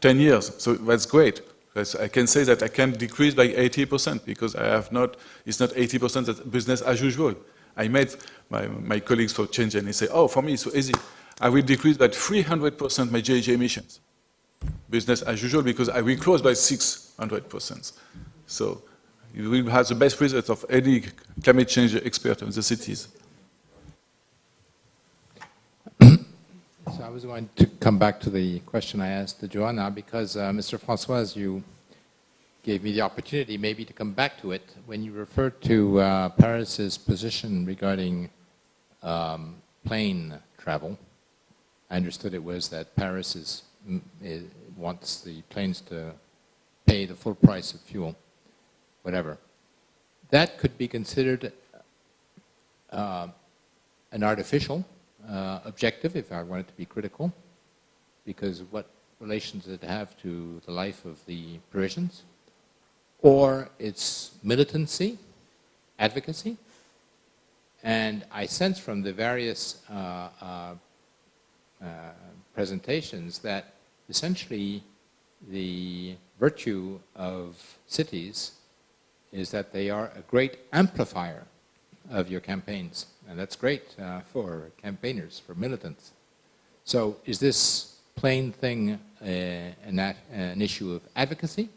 10 years. So that's great. But I can say that I can decrease by 80% because I have not, it's not 80% that business as usual. I met my colleagues for Change and they say, oh, for me it's so easy. I will decrease by 300% my GHG emissions. Business as usual because I will close by 600%. So you will have the best result of any climate change expert in the cities. So I was going to come back to the question I asked Joana because Mr. Françoise, you gave me the opportunity maybe to come back to it. When you referred to Paris's position regarding plane travel, I understood it was that Paris wants the planes to pay the full price of fuel, whatever. That could be considered an artificial objective, if I wanted to be critical, because what relations does it have to the life of the Parisians? Or it's militancy, advocacy, and I sense from the various presentations that essentially the virtue of cities is that they are a great amplifier of your campaigns. And that's great for campaigners, for militants. So is this plain thing an issue of advocacy?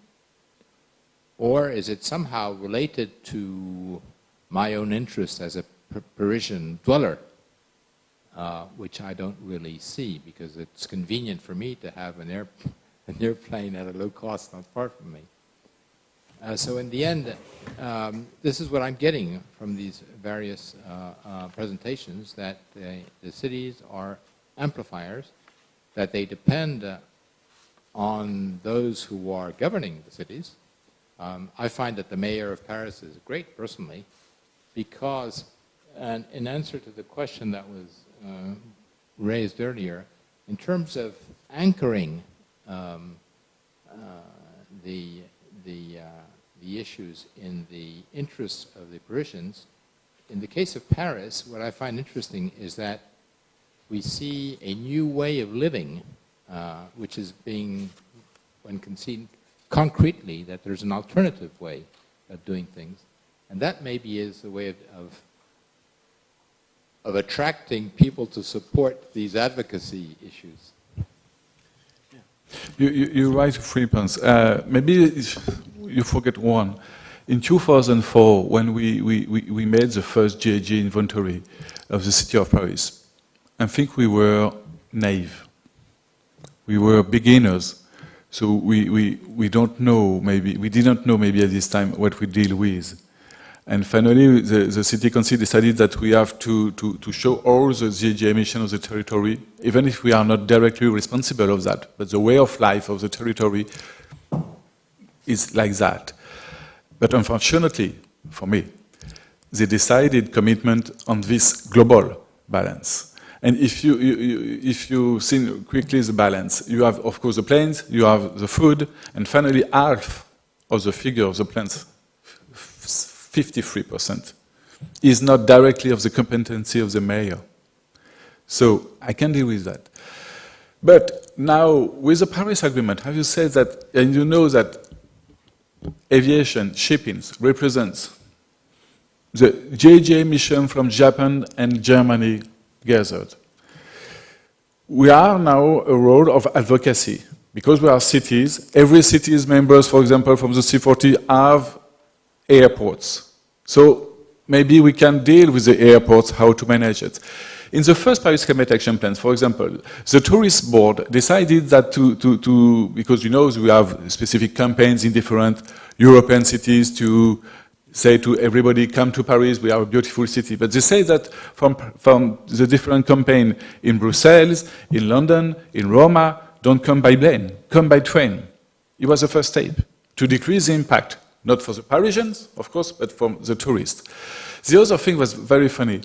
Or is it somehow related to my own interest as a Parisian dweller, which I don't really see because it's convenient for me to have an airplane at a low cost not far from me. So in the end, this is what I'm getting from these various presentations, that the cities are amplifiers, that they depend on those who are governing the cities. I find that the mayor of Paris is great, personally, because, and in answer to the question that was raised earlier, in terms of anchoring the issues in the interests of the Parisians, in the case of Paris, what I find interesting is that we see a new way of living, which is being, one can see concretely that there's an alternative way of doing things. And that maybe is a way of attracting people to support these advocacy issues. You raise 3 points. Maybe you forget one. In 2004, when we made the first GHG inventory of the city of Paris, I think we were naive. We were beginners. So we don't know, maybe, we didn't know maybe at this time what we deal with. And finally, the city council decided that we have to show all the GHG emissions of the territory, even if we are not directly responsible of that. But the way of life of the territory is like that. But unfortunately, for me, they decided commitment on this global balance. And if you see quickly the balance, you have, of course, the planes, you have the food, and finally half of the figure of the planes, 53%, is not directly of the competency of the mayor. So I can deal with that. But now, with the Paris Agreement, have you said that, and you know that aviation, shipping, represents the GHG emission from Japan and Germany gathered. We are now a role of advocacy. Because we are cities, every city's members, for example, from the C40 have airports. So maybe we can deal with the airports, how to manage it. In the first Paris Climate Action Plans, for example, the tourist board decided that because you know we have specific campaigns in different European cities to say to everybody, come to Paris, we are a beautiful city. But they say that from the different campaign in Brussels, in London, in Roma, don't come by plane, come by train. It was the first step to decrease the impact, not for the Parisians, of course, but for the tourists. The other thing was very funny.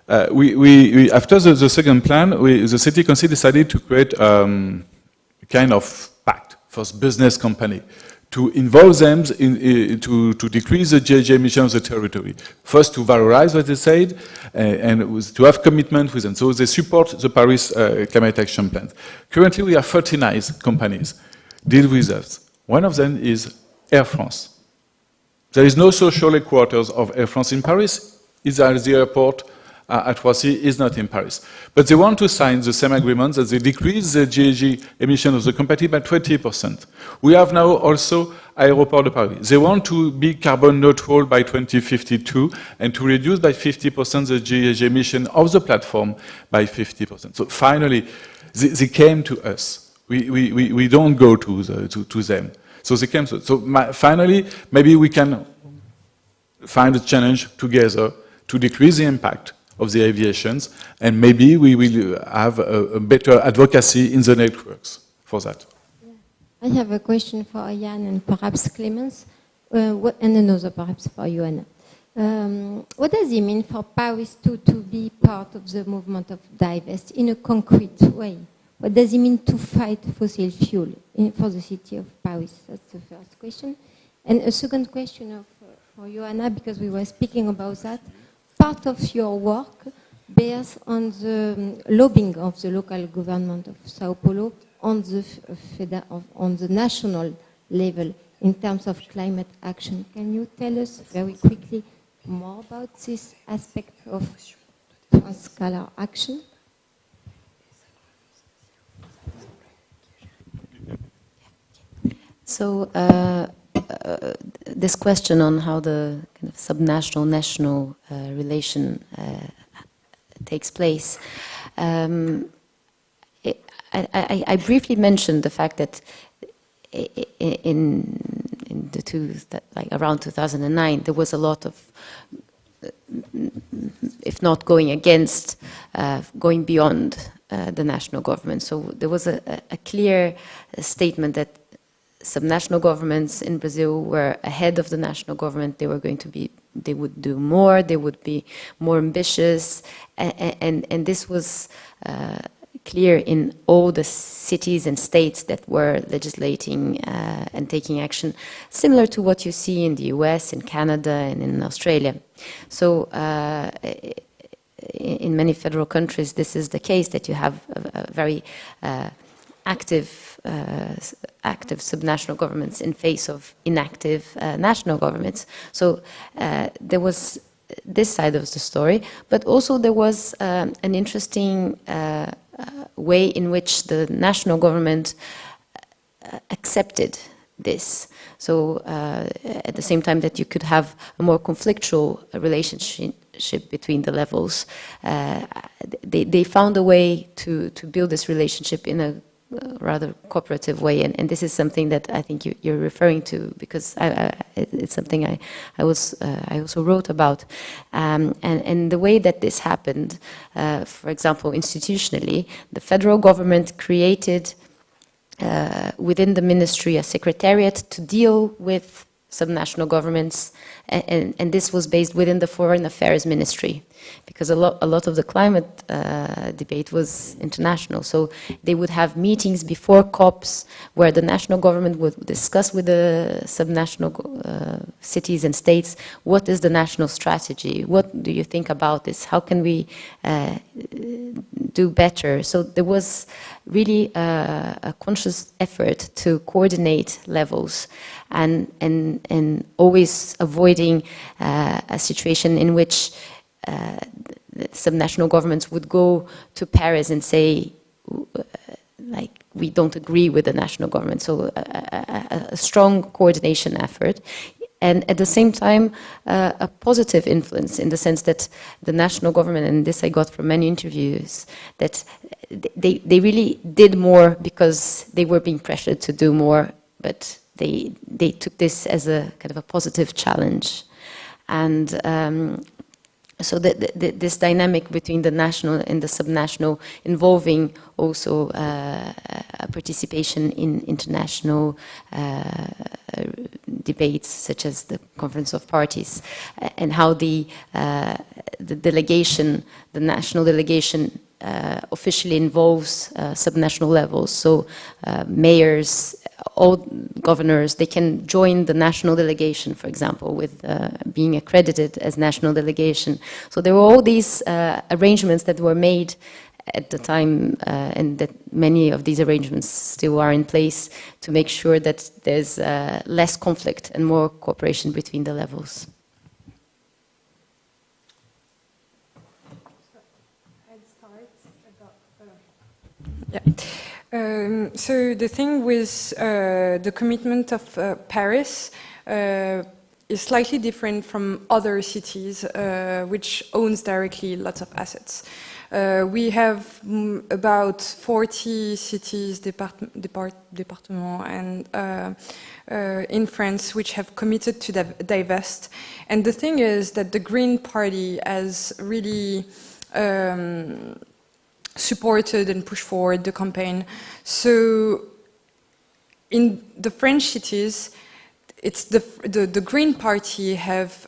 After the second plan, the city council decided to create a kind of pact for business company to involve them to decrease the GHG emissions of the territory. First, to valorize what they said, and to have commitment with them. So they support the Paris Climate Action Plan. Currently, we have 39 companies deal with us. One of them is Air France. There is no social headquarters of Air France in Paris. It's at the airport at Roissy, is not in Paris. But they want to sign the same agreement that they decrease the GHG emission of the company by 20%. We have now also Aéroport de Paris. They want to be carbon neutral by 2052 and to reduce by 50% the GHG emission of the platform by 50%. So finally, they came to us. We don't go to them. So they came to, finally, maybe we can find a challenge together to decrease the impact of the aviations, and maybe we will have a better advocacy in the networks for that. I have a question for Yann and perhaps Clémence, and another perhaps for Joana. What does it mean for Paris to be part of the movement of Divest in a concrete way? What does it mean to fight fossil fuel for the city of Paris? That's the first question. And a second question for Joana, because we were speaking about that. Part of your work bears on the lobbying of the local government of Sao Paulo on the national level in terms of climate action. Can you tell us very quickly more about this aspect of transcalar action? So this question on how the kind of subnational-national relation takes place, I briefly mentioned the fact that in around 2009 there was a lot of, if not going against, going beyond the national government. So there was a clear statement that subnational governments in Brazil were ahead of the national government. They would do more, they would be more ambitious, and this was clear in all the cities and states that were legislating and taking action, similar to what you see in the US, in Canada, and in Australia. So in many federal countries, this is the case, that you have a very active subnational governments in face of inactive national governments. So there was this side of the story, but also there was an interesting way in which the national government accepted this. So at the same time that you could have a more conflictual relationship between the levels, they found a way to build this relationship in a rather cooperative way, and this is something that I think you're referring to, because it's something I also wrote about, and the way that this happened, for example, institutionally, the federal government created within the ministry a secretariat to deal with subnational governments, and this was based within the Foreign Affairs Ministry, because a lot of the climate debate was international. So they would have meetings before COPs where the national government would discuss with the subnational cities and states, what is the national strategy? What do you think about this? How can we do better? So there was really a conscious effort to coordinate levels and always avoiding a situation in which subnational governments would go to Paris and say, like, we don't agree with the national government. So a strong coordination effort. And at the same time, a positive influence, in the sense that the national government, and this I got from many interviews, that they really did more because they were being pressured to do more, but they took this as a kind of a positive challenge. And so this dynamic between the national and the subnational, involving also participation in international debates, such as the Conference of Parties, and how the delegation, the national delegation, officially involves subnational levels. So mayors, all governors, they can join the national delegation, for example, with being accredited as national delegation. So there were all these arrangements that were made at the time, and that many of these arrangements still are in place to make sure that there's less conflict and more cooperation between the levels. Yeah. So the thing with the commitment of Paris is slightly different from other cities which owns directly lots of assets. We have about 40 cities, départements, and in France which have committed to divest. And the thing is that the Green Party has really supported and pushed forward the campaign. So in the French cities, it's the Green Party have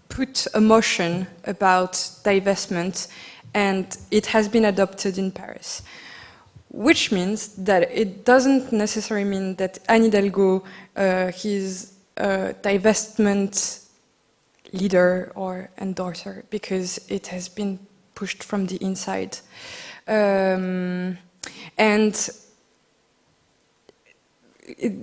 put a motion about divestment, and it has been adopted in Paris, which means that it doesn't necessarily mean that Anne Hidalgo is a divestment leader or endorser, because it has been pushed from the inside. And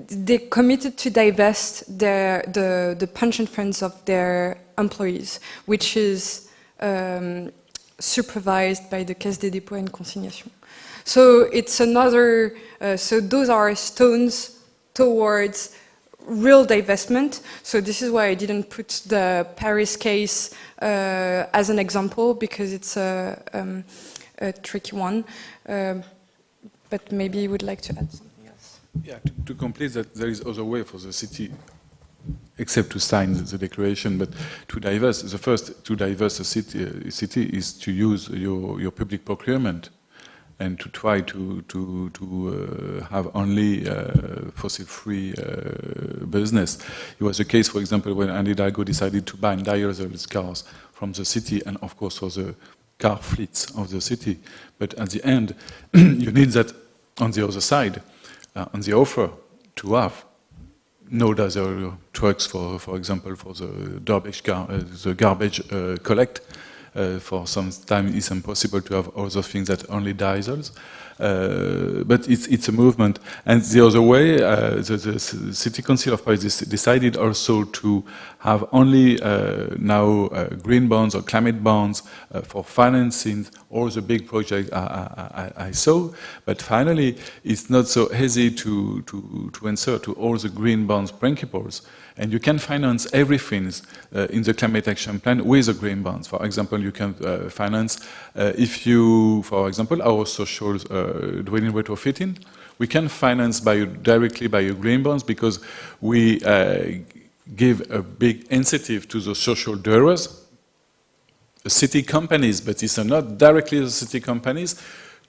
they committed to divest the pension funds of their employees, which is supervised by the Caisse des dépôts et consignations. So it's another, so those are stones towards real divestment. So this is why I didn't put the Paris case as an example, because it's a tricky one. But maybe you would like to add something else. Yeah, to complete that, there is other way for the city, except to sign the declaration, but to divest. The first to divest a city is to use your public procurement and to try to have only fossil-free business. It was the case, for example, when Anne Hidalgo decided to ban diesel cars from the city, and of course for the car fleets of the city. But at the end, you need that on the other side, on the offer, to have no diesel trucks, for example, for the garbage collect. For some time it's impossible to have other things that only diesels. But it's a movement. And the other way, the City Council of Paris decided also to have only now green bonds or climate bonds for financing all the big projects I saw. But finally, it's not so easy to answer to all the green bonds principles. And you can finance everything in the climate action plan with the green bonds. For example, you can finance, if you, for example, our social dwelling retrofitting, we can finance directly by your green bonds, because we give a big incentive to the social doers, the city companies, but it's not directly the city companies,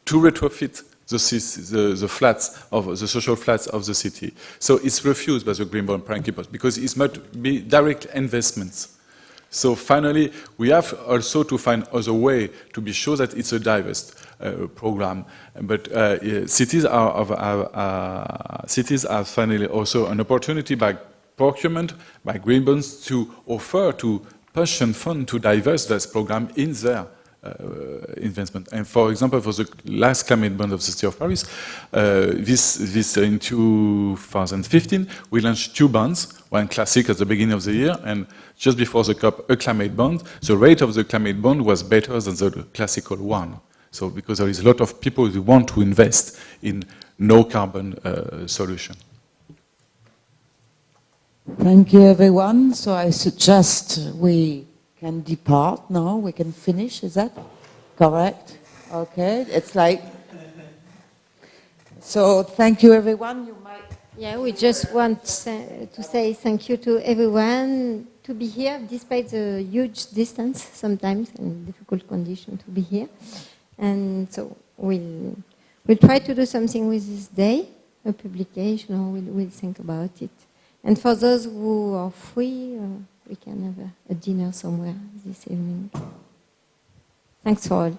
to retrofit the flats of the social flats of the city. So it's refused by the green bond principles because it must be direct investments. So finally, we have also to find other way to be sure that it's a divest program. But cities are finally also an opportunity by procurement, by green bonds, to offer to pension fund to divest this program in their investment. And for example, for the last climate bond of the City of Paris, this in 2015, we launched 2 bonds, one classic at the beginning of the year, and just before the COP, a climate bond. The rate of the climate bond was better than the classical one. So because there is a lot of people who want to invest in no carbon solution. Thank you, everyone. So I suggest we can depart now. We can finish. Is that correct? Okay. It's like. So thank you, everyone. You might. Yeah, we just want to say thank you to everyone to be here, despite the huge distance sometimes and difficult condition to be here. And so we'll try to do something with this day, a publication, or we'll think about it. And for those who are free, we can have a dinner somewhere this evening. Thanks for all.